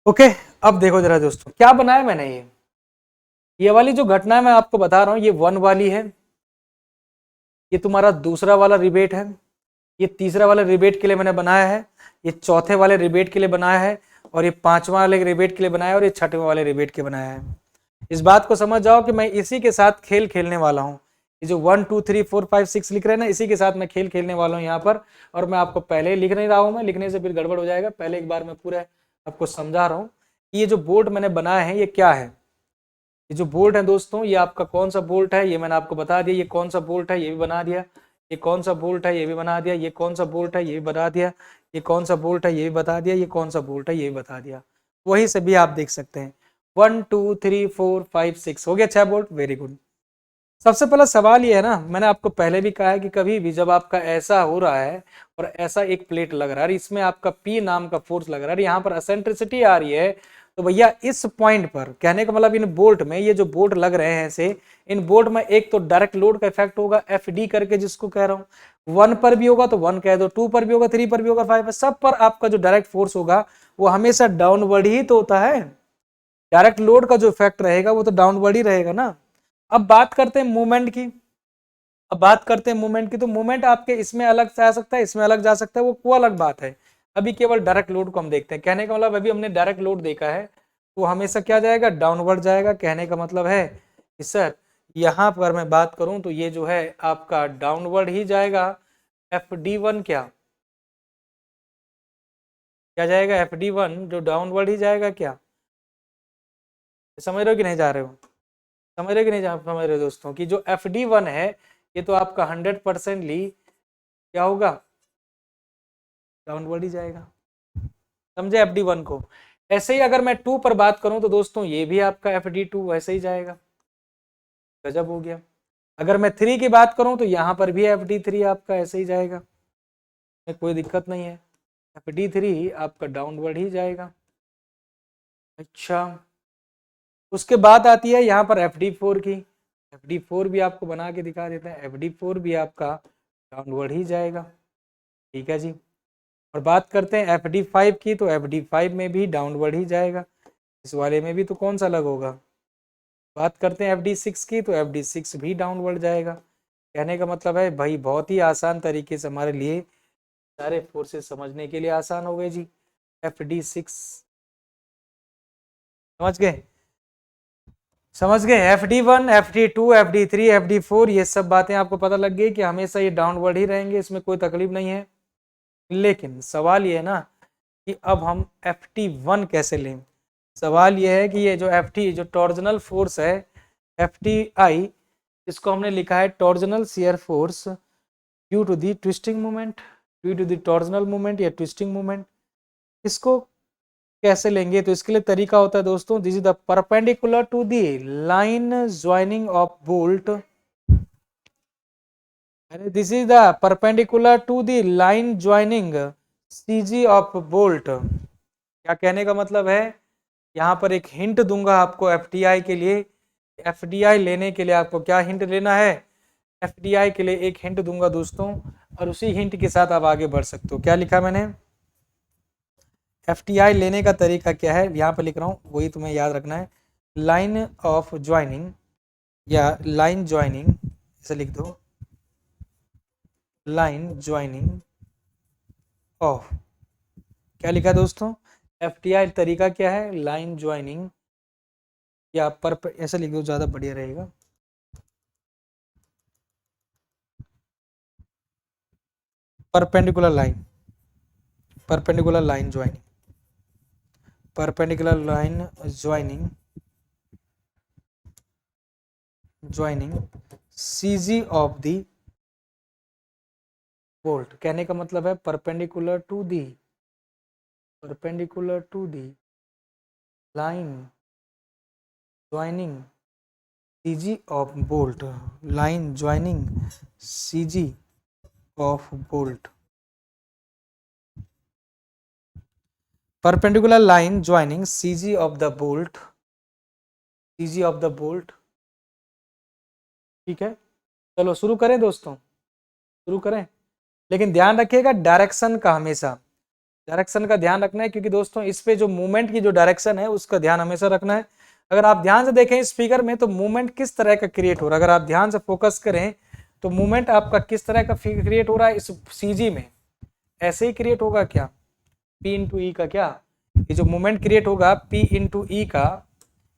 ओके। अब देखो जरा दोस्तों क्या बनाया मैंने। ये वाली जो घटना मैं आपको बता रहा हूँ ये 1 वाली है, ये तुम्हारा दूसरा वाला रिबेट है, ये तीसरा वाला रिबेट के लिए मैंने बनाया है, ये चौथे वाले रिबेट के लिए बनाया है, और ये 5वां वाले रिबेट के लिए बनाया है, और ये 6वें वाले रिबेट के बनाया है। इस बात को समझ जाओ कि मैं इसी के साथ खेल खेलने वाला हूँ। ये जो 1 2 3 4 5 6 लिख रहे हैं ना, इसी के साथ मैं खेल खेलने वाला हूँ यहाँ पर। और मैं आपको पहले ही लिख नहीं रहा हूँ, मैं लिखने से फिर गड़बड़ हो जाएगा। पहले एक बार मैं पूरा आपको समझा रहा हूँ कि ये जो बोर्ड मैंने बनाया है ये क्या है। ये जो बोल्ट है दोस्तों, ये आपका कौन सा बोल्ट है ये मैंने आपको बता दिया। ये कौन सा बोल्ट है ये भी बना दिया, ये कौन सा बोल्ट है ये भी बना दिया, ये कौन सा बोल्ट है ये भी बता दिया, ये कौन सा बोल्ट है ये भी बता दिया, ये कौन सा बोल्ट है ये भी बता दिया। वही से भी आप देख सकते हैं 1 2 3 4 5 6 हो गया 6 बोल्ट। Very good. सबसे पहला सवाल ये है ना, मैंने आपको पहले भी कहा है कि कभी भी जब आपका ऐसा हो रहा है और ऐसा एक प्लेट लग रहा है, इसमें आपका P नाम का फोर्स लग रहा है, यहाँ पर एसेंट्रिसिटी आ रही है, तो भैया इस पॉइंट पर, कहने का मतलब इन बोल्ट में, ये जो बोल्ट लग रहे हैं ऐसे, इन बोल्ट में एक तो डायरेक्ट लोड का इफेक्ट होगा FD करके, जिसको कह रहा हूँ। 1 पर भी होगा तो 1 कह दो, 2 पर भी होगा, 3 पर भी होगा, 5 पर, सब पर आपका जो डायरेक्ट फोर्स होगा वो हमेशा डाउनवर्ड ही तो होता है। डायरेक्ट लोड का जो इफेक्ट रहेगा वो तो डाउनवर्ड ही रहेगा ना। अब बात करते हैं मूवमेंट की। अब बात करते हैं मूवमेंट की, तो मूवमेंट आपके इसमें अलग से आ सकता है, इसमें अलग जा सकता है, वो अलग बात है। अभी केवल डायरेक्ट लोड को हम देखते हैं। कहने का मतलब अभी हमने डायरेक्ट लोड देखा है, वो हमेशा क्या जाएगा, डाउनवर्ड जाएगा। कहने का मतलब है कि सर यहाँ पर मैं बात करूं तो ये जो है आपका डाउनवर्ड ही जाएगा। FD1 क्या क्या जाएगा, FD1 जो डाउनवर्ड ही जाएगा क्या। समझ रहे हो कि नहीं जा रहे हो? समझ रहे कि नहीं समझ रहे दोस्तों, कि जो FD1 है ये तो आपका 100%ली क्या होगा, डाउनवर्ड ही जाएगा। समझे FD1 को? ऐसे ही अगर मैं 2 पर बात करूं तो दोस्तों ये भी आपका FD2 वैसे ही जाएगा। गजब हो गया। अगर मैं 3 की बात करूं तो यहां पर भी FD3 आपका ऐसे ही जाएगा, कोई दिक्कत नहीं है। FD3 आपका डाउनवर्ड ही जाएगा। अच्छा, उसके बाद आती है यहाँ पर FD4 की। FD4 भी आपको बना के दिखा देते हैं, FD4 भी आपका डाउनवर्ड ही जाएगा। ठीक है जी। और बात करते हैं FD5 की, तो FD5 में भी डाउनवर्ड ही जाएगा, इस वाले में भी तो कौन सा अलग होगा। बात करते हैं FD6 की, तो FD6 भी डाउनवर्ड जाएगा। कहने का मतलब है भाई बहुत ही आसान तरीके से हमारे लिए सारे फोर्सेस समझने के लिए आसान हो गए जी। FD6 समझ गए, समझ गए। FD1, FD2, FD3, FD4 ये सब बातें आपको पता लग गई कि हमेशा ये डाउनवर्ड ही रहेंगे, इसमें कोई तकलीफ नहीं है। लेकिन सवाल ये है ना कि अब हम FT1 कैसे लें। सवाल ये है कि ये जो FT जो टॉर्जनल फोर्स है FTI, इसको हमने लिखा है torsional shear force due to the twisting moment, due to the torsional moment या ट्विस्टिंग मोमेंट। इसको कैसे लेंगे, तो इसके लिए तरीका होता है दोस्तों, this is the perpendicular to the line joining of bolt, this is the perpendicular to the line joining CG of bolt. क्या कहने का मतलब है, यहाँ पर एक हिंट दूंगा आपको FTI के लिए। FDI लेने के लिए आपको क्या हिंट लेना है, FDI के लिए एक हिंट दूंगा दोस्तों, और उसी हिंट के साथ आप आगे बढ़ सकते हो। क्या लिखा मैंने, FTI लेने का तरीका क्या है, यहाँ पर लिख रहा हूँ, वही तुम्हें याद रखना है। लाइन ऑफ ज्वाइनिंग या लाइन ज्वाइनिंग, इसे लिख दो, लाइन ज्वाइनिंग ऑफ, क्या लिखा दोस्तों, FTI तरीका क्या है, लाइन ज्वाइनिंग या ऐसा लिख दो, ज़्यादा बढ़िया रहेगा। Perpendicular line, perpendicular line joining, perpendicular line joining CG of the bolt. कहने का मतलब है perpendicular to the line joining CG of bolt, line joining CG of bolt, perpendicular line joining CG of the bolt, CG of the bolt. ठीक है, चलो शुरू करें दोस्तों, शुरू करें। लेकिन ध्यान रखिएगा डायरेक्शन का, हमेशा डायरेक्शन का ध्यान रखना है, क्योंकि दोस्तों इस पे जो मूवमेंट की जो डायरेक्शन है उसका ध्यान हमेशा रखना है। अगर आप ध्यान से देखें इस फिगर में, तो मूवमेंट किस तरह का क्रिएट हो रहा है, अगर आप ध्यान से फोकस करें तो मूवमेंट आपका किस तरह का क्रिएट हो रहा है इस CG में, ऐसे ही क्रिएट होगा क्या, P इंटू ई का, क्या ये जो मूवमेंट क्रिएट होगा P इंटू ई का,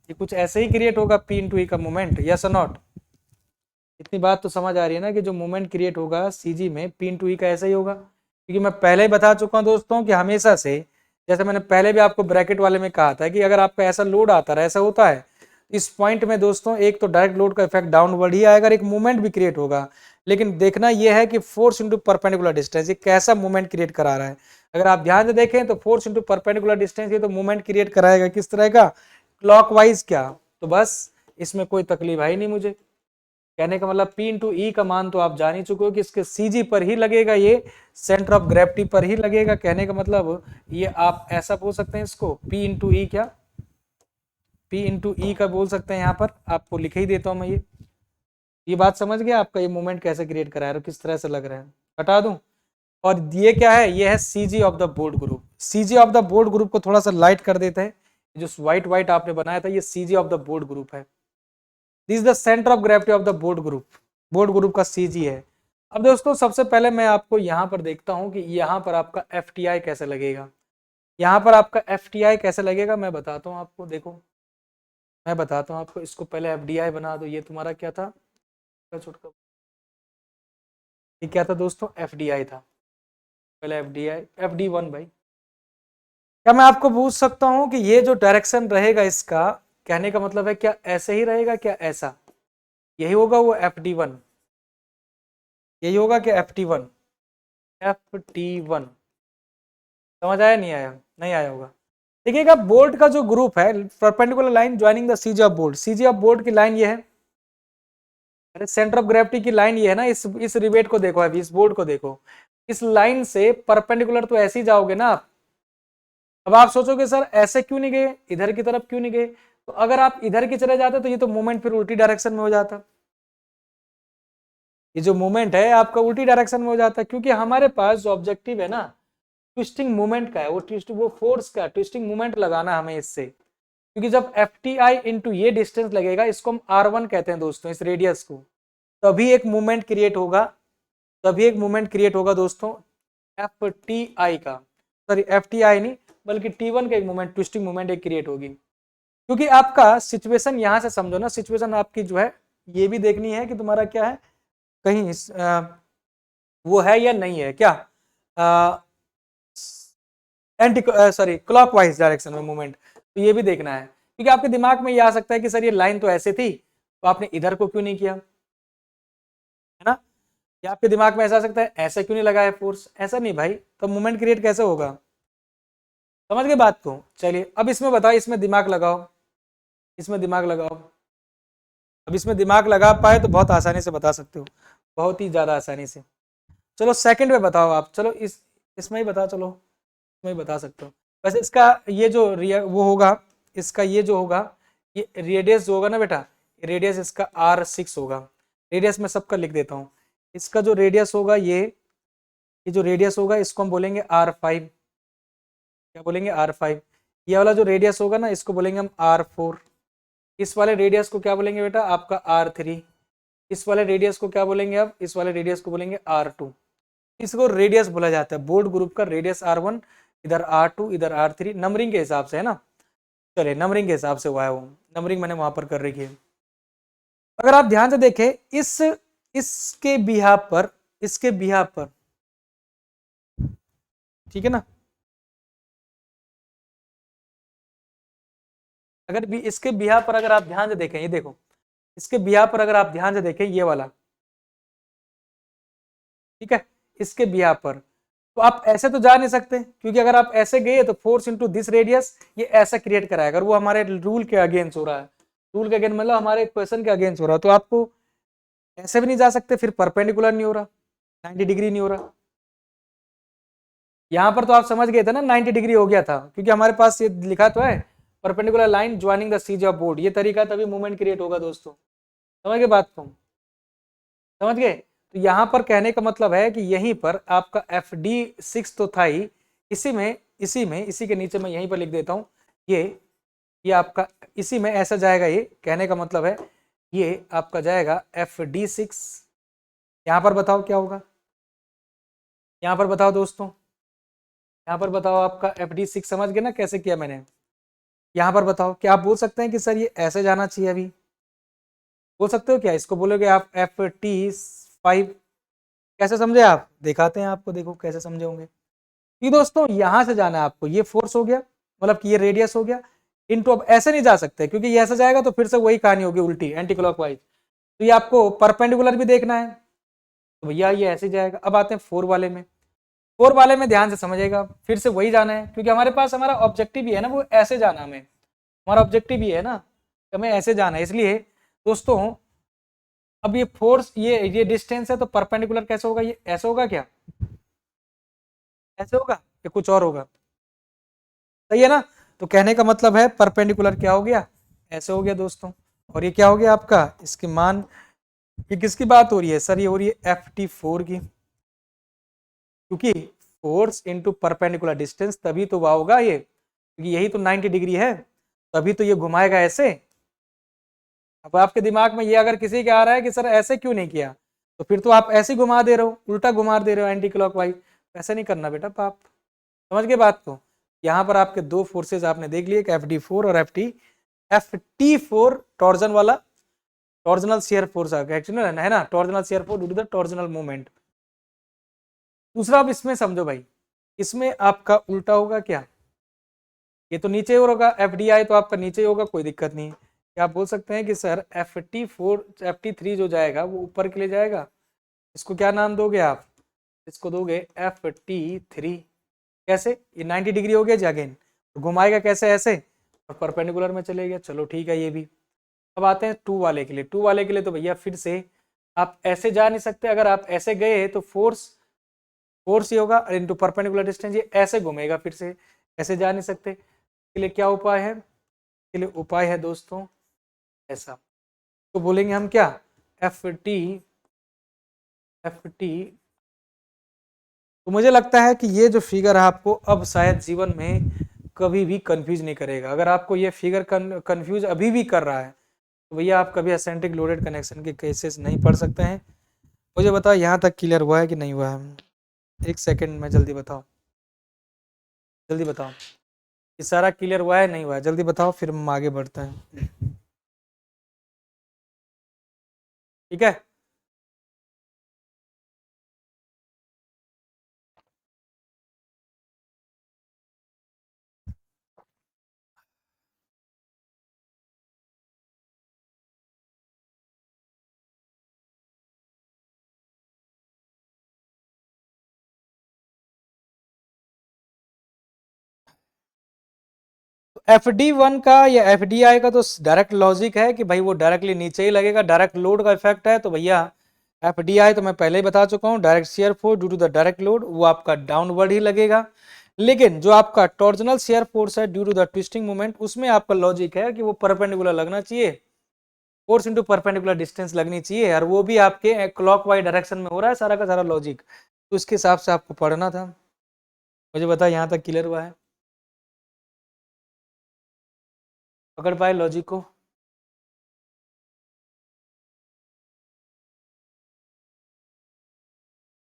ये कुछ ऐसे ही क्रिएट होगा P इंटू ई का मूवमेंट, यस और नॉट। इतनी बात तो समझ आ रही है ना कि जो मूवमेंट क्रिएट होगा CG में P इंटू ई का ऐसा ही होगा, क्योंकि मैं पहले ही बता चुका हूं दोस्तों कि हमेशा से, जैसे मैंने पहले भी आपको ब्रैकेट वाले में कहा था कि अगर आपका ऐसा लोड आता रहा, ऐसा होता है इस पॉइंट में दोस्तों, एक तो डायरेक्ट लोड का इफेक्ट डाउनवर्ड ही आएगा, एक मूवमेंट भी क्रिएट होगा। लेकिन देखना यह है कि फोर्स इंटू परपेंडिकुलर डिस्टेंस ये कैसा मूवमेंट क्रिएट करा रहा है। अगर आप ध्यान से देखें तो फोर्स इंटू परपेंडिकुलर डिस्टेंस ये तो मूवमेंट क्रिएट कराएगा, किस तरह का, क्लॉकवाइज। क्या, तो बस इसमें कोई तकलीफ है ही नहीं मुझे। कहने का मतलब P इंटू ई का मान तो आप जान ही चुके हो कि इसके CG पर ही लगेगा, ये सेंटर ऑफ ग्रेविटी पर ही लगेगा। कहने का मतलब ये आप ऐसा बोल सकते हैं इसको, P इंटू ई, क्या P इंटू ई का बोल सकते हैं, यहाँ पर आपको लिख ही देता हूं मैं। ये बात समझ गया आपका, ये मूवमेंट कैसे क्रिएट करा है, किस तरह से लग रहा है, हटा दूं। और ये क्या है, ये है CG of the board group. CG of the board group को थोड़ा सा लाइट कर देते हैं, जो व्हाइट व्हाइट आपने बनाया था ये CG of the board group है। This is the centre of gravity of the board group, board group का CG है। अब दोस्तों सबसे पहले मैं आपको यहां पर देखता हूं कि यहां पर आपका FTI कैसे लगेगा, यहां पर आपका FTI कैसे लगेगा मैं बताता हूं आपको। देखो मैं बताता हूं आपको, इसको पहले FDI बना दो। ये तुम्हारा क्या था, छोटा, ये क्या था दोस्तों, FDI था। पहले FDI, FD1 भाई। क्या मैं आपको पूछ सकता हूं कि ये जो डायरेक्शन रहेगा इसका, कहने का मतलब है क्या ऐसे ही रहेगा, क्या ऐसा, यही होगा वो FD1, यही होगा क्या FT1, FT1। समझ आया, नहीं आया, नहीं आया होगा। देखिएगा बोल्ट का जो ग्रुप है, perpendicular line joining the CG of bolt, CG of bolt की लाइन ये है, अरे सेंटर ऑफ ग्रेविटी की लाइन ये है ना, इस रिवेट को देखो, अभी इस बोल्ट को देखो, इस लाइन से परपेंडिकुलर तो ऐसे ही जाओगे ना आप। अब आप सोचोगे सर ऐसे क्यों नहीं गए, इधर की तरफ क्यों नहीं गए, तो अगर आप इधर की चले जाते तो ये तो मूवमेंट फिर उल्टी डायरेक्शन में हो जाता। ये जो मोमेंट है आपका उल्टी डायरेक्शन में हो जाता है, क्योंकि हमारे पास जो ऑब्जेक्टिव है ना ट्विस्टिंग मोमेंट का है, वो फोर्स का ट्विस्टिंग मोमेंट लगाना हमें इससे, क्योंकि जब एफ टी आई इंटू ये डिस्टेंस लगेगा, इसको हम R1 कहते हैं दोस्तों, इस रेडियस को, तभी एक मूवमेंट क्रिएट होगा, तभी एक मूवमेंट क्रिएट होगा दोस्तों एफ टी आई का, सॉरी एफ टी आई नहीं बल्कि T1 का एक मूवमेंट, ट्विस्टिंग मूवमेंट एक क्रिएट होगी। क्योंकि आपका सिचुएशन यहां से समझो ना, सिचुएशन आपकी जो है ये भी देखनी है कि तुम्हारा क्या है, कहीं वो है या नहीं है क्या, एंटी सॉरी क्लॉकवाइज डायरेक्शन में मूवमेंट, तो ये भी देखना है, क्योंकि आपके दिमाग में ये आ सकता है कि सर ये लाइन तो ऐसे थी तो आपने इधर को क्यों नहीं किया, है ना, या आपके दिमाग में ऐसा आ सकता है ऐसा क्यों नहीं लगा है फोर्स, ऐसा नहीं भाई, तो मूवमेंट क्रिएट कैसे होगा, समझ गए बात को। चलिए अब इसमें बताओ, इसमें दिमाग लगाओ, इसमें दिमाग लगाओ, अब इसमें दिमाग लगा पाए तो बहुत आसानी से बता सकते हो, बहुत ही ज्यादा आसानी से। चलो सेकंड में बताओ आप, चलो इसमें ही बताओ, चलो इसमें ही बता सकते हो। वैसे इसका ये जो वो होगा, इसका ये जो होगा, ये रेडियस जो होगा ना बेटा, रेडियस इसका R6 होगा, रेडियस मैं सबका लिख देता हूँ, इसका जो रेडियस होगा ये जो रेडियस होगा इसको हम बोलेंगे R5, क्या बोलेंगे R5, ये वाला जो रेडियस होगा ना इसको बोलेंगे हम R4, इस वाले रेडियस को क्या बोलेंगे बेटा आपका R3, इस वाले रेडियस को क्या बोलेंगे अब, इस वाले रेडियस को बोलेंगे R2, इसको रेडियस बोला जाता है, बोर्ड ग्रुप का रेडियस R1, इधर R2 इधर R3, नंबरिंग के हिसाब से है ना, चलिए नंबरिंग के हिसाब से हुआ है, वो नंबरिंग मैंने वहां पर कर रखी है। अगर आप ध्यान से देखें इसके बिहाफ पर, इसके बिहाफ पर, ठीक है ना, अगर भी इसके बिहाफ पर अगर आप ध्यान से देखें, ये देखो इसके बिहाफ पर अगर आप ध्यान से देखें ये वाला, ठीक है, इसके बिहाफ पर, तो आप ऐसे तो जा नहीं सकते, क्योंकि अगर आप ऐसे गए तो फोर्स इनटू दिस रेडियस ये ऐसा क्रिएट कराएगा, अगर वो हमारे रूल के अगेंस्ट हो रहा है, रूल के अगेंस्ट मतलब हमारे क्वेश्चन के अगेंस्ट हो रहा है, तो आपको ऐसे भी नहीं जा सकते, फिर परपेंडिकुलर नहीं हो रहा, 90 डिग्री नहीं हो रहा, यहां पर तो आप समझ गए थे ना 90 डिग्री हो गया था, क्योंकि हमारे पास ये लिखा तो है perpendicular line joining the CGs of bolt, ये तरीका तभी मूवमेंट क्रिएट होगा दोस्तों, समझ गए बात को, समझ गए। तो यहां पर कहने का मतलब है कि यहीं पर आपका FD6 तो था ही, इसी के नीचे मैं यहीं पर लिख देता हूं, ये आपका इसी में ऐसा जाएगा, ये कहने का मतलब है ये आपका जाएगा FD6, यहां पर बताओ क्या होगा, यहां पर बताओ दोस्तों, यहाँ पर बताओ आपका FD6 समझ गए ना कैसे किया मैंने, यहाँ पर बताओ, क्या आप बोल सकते हैं कि सर ये ऐसे जाना चाहिए, अभी बोल सकते हो क्या, इसको बोलोगे आप FT5, कैसे समझे आप, दिखाते हैं आपको, देखो कैसे समझे होंगे। ये दोस्तों यहां से जाना है आपको, ये फोर्स हो गया, मतलब कि ये रेडियस हो गया, इनटू, अब ऐसे नहीं जा सकते क्योंकि ये ऐसे जाएगा तो फिर से वही कहानी होगी उल्टी एंटी क्लॉकवाइज, तो ये आपको परपेंडिकुलर भी देखना है, तो भैया ये ऐसे जाएगा। अब आते हैं फोर वाले में, फोर वाले में ध्यान से समझेगा, फिर से वही जाना है, क्योंकि हमारे पास हमारा ऑब्जेक्टिव भी है ना, वो ऐसे जाना, हमें हमारा ऑब्जेक्टिव भी है ना, हमें ऐसे जाना है, इसलिए दोस्तों अब ये फोर्स, ये डिस्टेंस है, तो परपेंडिकुलर कैसे होगा, ये ऐसे होगा क्या, ऐसे होगा या कुछ और होगा, सही है ना, तो कहने का मतलब है परपेंडिकुलर क्या हो गया, ऐसे हो गया दोस्तों, और ये क्या हो गया आपका, इसके मान, ये किसकी बात हो रही है सर, ये हो रही है FT4 की, क्योंकि फोर्स इनटू परपेंडिकुलर डिस्टेंस तभी तो वह होगा ये, क्योंकि यही तो 90 डिग्री है, तभी तो ये घुमाएगा ऐसे। अब आपके दिमाग में ये अगर किसी के आ रहा है कि सर ऐसे क्यों नहीं किया, तो फिर तो आप ऐसे घुमा दे रहे हो, उल्टा घुमा दे रहे हो एंटी क्लॉकवाइज, ऐसे नहीं करना बेटा पाप, समझ गए बात को। यहाँ पर आपके दो फोर्सेज आपने देख लिए, FD4 और FT4 टॉर्जन वाला, टॉर्जनल शियर फोर्स आ गया एक्चुअली, है ना, torsional shear force due to the torsional movement. दूसरा अब इसमें समझो भाई, इसमें आपका उल्टा होगा क्या, ये तो नीचे होगा, FDI तो आपका नीचे होगा, कोई दिक्कत नहीं, क्या आप बोल सकते हैं कि सर FT3 जो जाएगा वो ऊपर के लिए जाएगा, इसको क्या नाम दोगे आप, इसको दोगे FT3, कैसे, ये 90 डिग्री हो गया जी, अगेन तो घुमाएगा कैसे, ऐसे, और परपेंडिकुलर में चले गया, चलो ठीक है ये भी। अब आते हैं टू वाले के लिए, टू वाले के लिए तो भैया फिर से आप ऐसे जा नहीं सकते, अगर आप ऐसे गए तो फोर्स फोर्स ही होगा इनटू परपेंडिकुलर डिस्टेंस, ये ऐसे घूमेगा, फिर से ऐसे जा नहीं सकते, इसके लिए क्या उपाय है, इसके लिए उपाय है दोस्तों ऐसा, तो बोलेंगे हम क्या, FT एफ टी। तो मुझे लगता है कि ये जो फिगर आपको अब शायद जीवन में कभी भी कंफ्यूज नहीं करेगा। अगर आपको ये फिगर कंफ्यूज अभी भी कर रहा है तो भैया आप कभी एसेंट्रिक लोडेड कनेक्शन के केसेस नहीं पढ़ सकते हैं। मुझे बताओ यहाँ तक क्लियर हुआ है कि नहीं हुआ है? एक सेकंड में, जल्दी बताओ, जल्दी बताओ, ये सारा क्लियर हुआ है नहीं हुआ है? जल्दी बताओ, फिर हम आगे बढ़ते हैं। ठीक है। एफ डी वन का या एफ डी आई का तो डायरेक्ट लॉजिक है कि भाई वो डायरेक्टली नीचे ही लगेगा, डायरेक्ट लोड का इफेक्ट है। तो भैया एफ डी आई तो मैं पहले ही बता चुका हूँ, direct shear force due to the direct load, वो आपका डाउनवर्ड ही लगेगा। लेकिन जो आपका टॉर्जनल शेयर फोर्स है due to the twisting moment, उसमें आपका लॉजिक है कि वो परपेंडिकुलर लगना चाहिए, फोर्स इंटू परपेंडिकुलर डिस्टेंस लगनी चाहिए, और वो भी आपके क्लॉकवाइज डायरेक्शन में हो रहा है सारा का सारा लॉजिक। तो उसके हिसाब से आपको पढ़ना था। मुझे बता यहाँ तक क्लियर हुआ है? पकड़ पाए लॉजिक को?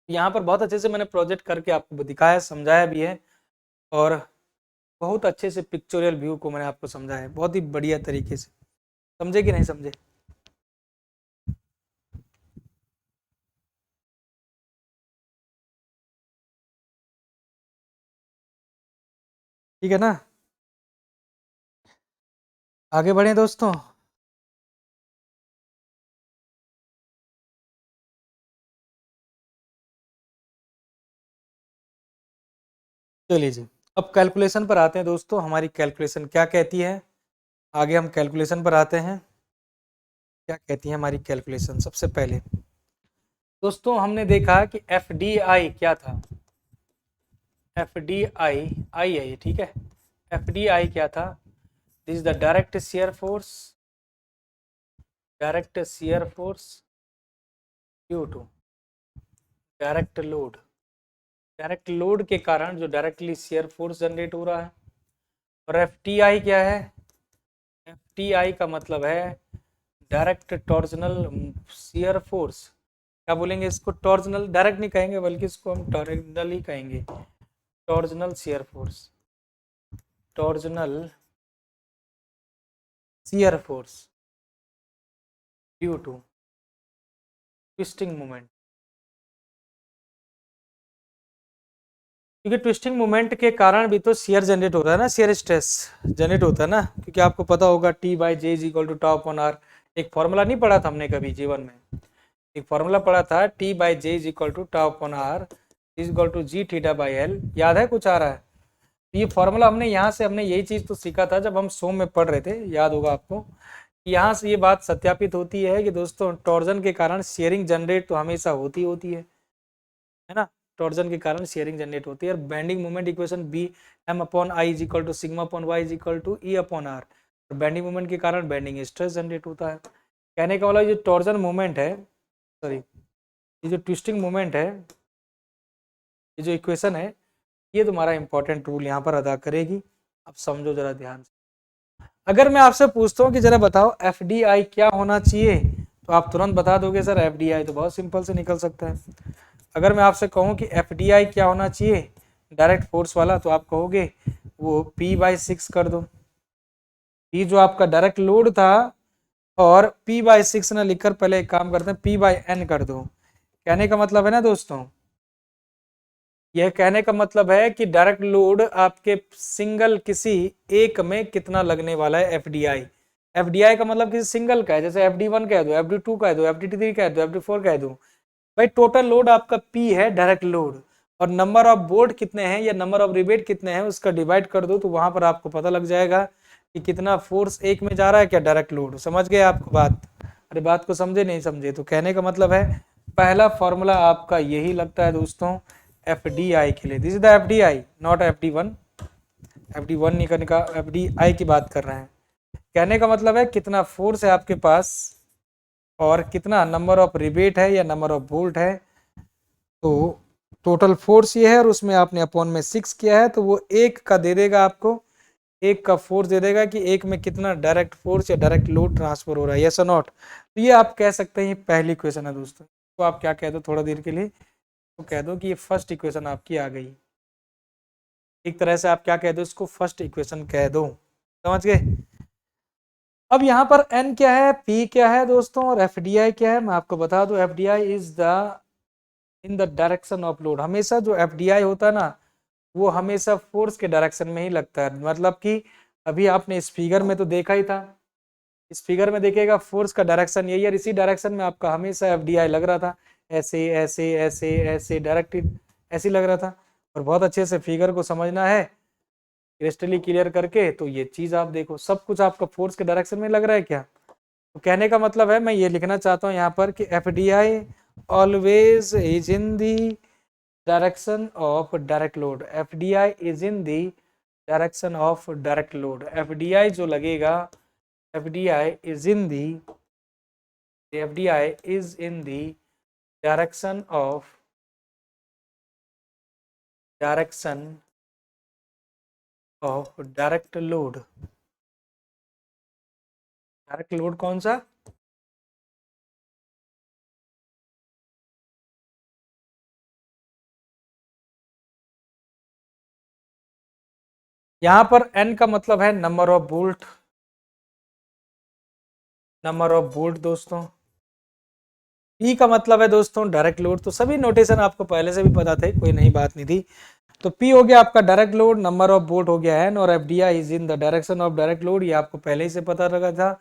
यहाँ पर बहुत अच्छे से मैंने प्रोजेक्ट करके आपको दिखाया, समझाया भी है, और बहुत अच्छे से पिक्चोरियल व्यू को मैंने आपको समझाया है, बहुत ही बढ़िया तरीके से। समझे कि नहीं समझे? ठीक है ना? आगे बढ़े दोस्तों। चलिए जी, अब कैलकुलेशन पर आते हैं दोस्तों। हमारी कैलकुलेशन क्या कहती है? आगे हम कैलकुलेशन पर आते हैं। क्या कहती है हमारी कैलकुलेशन? सबसे पहले दोस्तों हमने देखा कि एफ डी आई क्या था। एफ डी आई आई है, ठीक है। एफ डी आई क्या था? This is the direct shear force, direct shear force due to direct load. Direct load के कारण जो डायरेक्टली शेयर फोर्स जनरेट हो रहा है। और एफ टी आई क्या है? एफ टी आई का मतलब है डायरेक्ट टॉर्जनल शेयर फोर्स। क्या बोलेंगे इसको? टॉर्जनल डायरेक्ट नहीं कहेंगे, बल्कि इसको हम टॉर्जनल ही कहेंगे। Torsional shear force, torsional shear force due to twisting moment. क्योंकि ट्विस्टिंग मोमेंट के कारण भी तो शेयर जनरेट होता है ना, शेयर स्ट्रेस जनरेट होता है ना। क्योंकि आपको पता होगा T by J is equal to top on R. एक फॉर्मूला नहीं पढ़ा था हमने कभी जीवन में? एक फॉर्मूला पढ़ा था, T by J is equal to top on R is equal to G theta by L. याद है? कुछ आ रहा है? तो ये फॉर्मूला हमने यहाँ से, हमने यही चीज़ तो सीखा था जब हम सोम में पढ़ रहे थे, याद होगा आपको। यहाँ से ये बात सत्यापित होती है कि दोस्तों टॉर्जन के कारण शेयरिंग जनरेट तो हमेशा होती होती है ना। टॉर्जन के कारण शेयरिंग जनरेट होती है। और bending moment equation B M upon I is equal to sigma upon Y is equal to E upon R. और बेंडिंग मोमेंट के कारण बेंडिंग स्ट्रेस जनरेट होता है। कहने का मतलब ये टॉर्जन मोमेंट है, सॉरी, ये जो ट्विस्टिंग मोमेंट है, ये जो इक्वेशन है, ये तुम्हारा इंपॉर्टेंट रूल यहाँ पर अदा करेगी। अब समझो जरा ध्यान से। अगर मैं आपसे पूछता हूँ कि जरा बताओ एफ डी आई क्या होना चाहिए, तो आप तुरंत बता दोगे सर एफ डी आई तो बहुत सिंपल से निकल सकता है। अगर मैं आपसे कहूँ कि एफ डी आई क्या होना चाहिए डायरेक्ट फोर्स वाला, तो आप कहोगे वो P बाई 6 कर दो। P जो आपका डायरेक्ट लोड था, और P बाई 6 ना लिखकर पहले एक काम करते हैं, P बाई N कर दो। कहने का मतलब है ना दोस्तों, यह कहने का मतलब है कि डायरेक्ट लोड आपके सिंगल किसी एक में कितना लगने वाला है एफ डी आई। एफ डी आई का मतलब किसी सिंगल का है, जैसे एफ डी वन कह दो, एफ डी टू कह दो, एफ डी थ्री कह दो, एफ डी फोर कह दो। भाई टोटल लोड आपका P है डायरेक्ट लोड, और नंबर ऑफ बोल्ट कितने हैं या नंबर ऑफ रिवेट कितने हैं उसका डिवाइड कर दो, तो वहां पर आपको पता लग जाएगा कि कितना फोर्स एक में जा रहा है क्या डायरेक्ट लोड। समझ गए आपको बात? अरे बात को समझे नहीं समझे? तो कहने का मतलब है पहला फॉर्मूला आपका यही लगता है दोस्तों एफ डी आई के लिए। This is the F D I, not F D one. F D one नहीं करने का, एफ डी आई की बात कर रहे हैं। कहने का मतलब है कितना फोर्स है आपके पास, और कितना नंबर ऑफ रिवेट है या नंबर ऑफ बोल्ट है, तो टोटल फोर्स ये है और उसमें आपने अपॉन में 6 किया है, तो वो एक का दे देगा आपको, एक का फोर्स दे देगा कि एक में कितना डायरेक्ट फोर्स या डायरेक्ट लोड ट्रांसफर हो रहा है, यस और नॉट। तो ये आप कह सकते हैं ये पहली इक्वेशन है दोस्तों। तो आप क्या कह दो थोड़ा देर के लिए, तो कह दो कि ये फर्स्ट इक्वेशन आपकी आ गई। एक तरह से आप क्या कह दो, इसको फर्स्ट इक्वेशन कह दो। समझ गए। अब यहाँ पर एन क्या है, पी क्या है दोस्तों, और एफ डी आई क्या है, मैं आपको बता दूं। F D I is the in the direction of load. हमेशा जो एफ डी आई होता है ना, वो हमेशा फोर्स के डायरेक्शन में ही लगता है। मतलब कि अभी आपने इस फिगर में तो देखा ही था, इस फिगर में देखिएगा फोर्स का डायरेक्शन यही है, इसी डायरेक्शन में आपका हमेशा एफ डी आई लग रहा था, ऐसे ऐसे ऐसे ऐसे डायरेक्टेड ऐसे लग रहा था। और बहुत अच्छे से फिगर को समझना है क्रिस्टली क्लियर करके, तो ये चीज आप देखो, सब कुछ आपका फोर्स के डायरेक्शन में लग रहा है क्या। तो कहने का मतलब है, मैं ये लिखना चाहता हूँ यहाँ पर कि F D I always is in the direction of direct load. F D I is in the direction of direct load. F D I जो लगेगा, F D I is in the, F D I is in the direction of direction of direct load. Direct load कौन सा, यहाँ पर N का मतलब है number of bolt, number of bolt दोस्तों। पी का मतलब है दोस्तों डायरेक्ट लोड। तो सभी नोटेशन आपको पहले से भी पता थे, कोई नई बात नहीं थी। तो पी हो गया आपका direct load, number of bolt हो गया एन, और F D I is in the direction of direct load, ये आपको पहले ही से पता लगा था।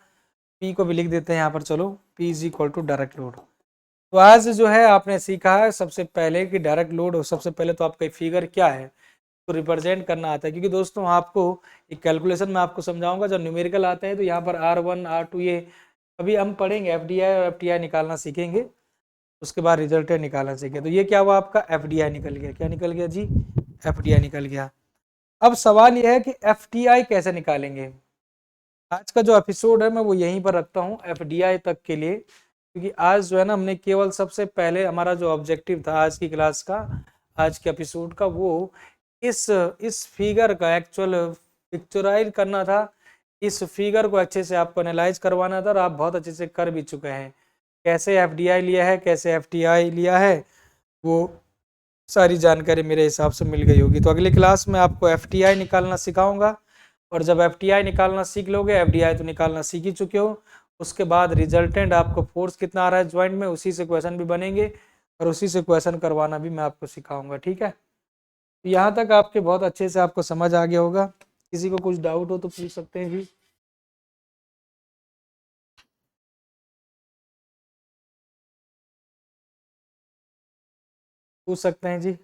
पी को भी लिख देते हैं यहाँ पर, चलो P is equal to direct load. तो आज जो है आपने सीखा है सबसे पहले कि डायरेक्ट लोड, और सबसे पहले तो आपका फिगर क्या है तो रिप्रेजेंट करना आता है। क्योंकि दोस्तों आपको एक कैलकुलेशन में आपको समझाऊंगा, जब न्यूमेरिकल आते हैं तो यहाँ पर R1 R2 ये अभी हम पढ़ेंगे, एफ डी आई और एफ टी आई निकालना सीखेंगे, उसके बाद रिजल्ट निकालना सीखेंगे। तो ये क्या हुआ आपका एफ डी आई निकल गया, क्या निकल गया जी, एफ डी आई निकल गया। अब सवाल यह है कि एफ टी आई कैसे निकालेंगे। आज का जो एपिसोड है मैं वो यहीं पर रखता हूँ एफ डी आई तक के लिए, क्योंकि आज जो है ना हमने केवल सबसे पहले हमारा जो ऑब्जेक्टिव था आज की क्लास का, आज के एपिसोड का, वो इस फिगर का एक्चुअल पिक्चराइज करना था। इस फिगर को अच्छे से आपको एनालाइज करवाना था, और आप बहुत अच्छे से कर भी चुके हैं। कैसे एफ डी आई लिया है, कैसे एफ टी आई लिया है, वो सारी जानकारी मेरे हिसाब से मिल गई होगी। तो अगली क्लास में आपको एफ टी आई निकालना सिखाऊंगा, और जब एफ टी आई निकालना सीख लोगे, एफ डी आई तो निकालना सीख ही चुके हो, उसके बाद रिजल्टेंट आपको फोर्स कितना आ रहा है ज्वाइंट में, उसी से क्वेश्चन भी बनेंगे, और उसी से क्वेश्चन करवाना भी मैं आपको सिखाऊंगा। ठीक है, तो यहाँ तक आपके बहुत अच्छे से आपको समझ आ गया होगा। किसी को कुछ डाउट हो तो पूछ सकते हैं जी, पूछ सकते हैं जी।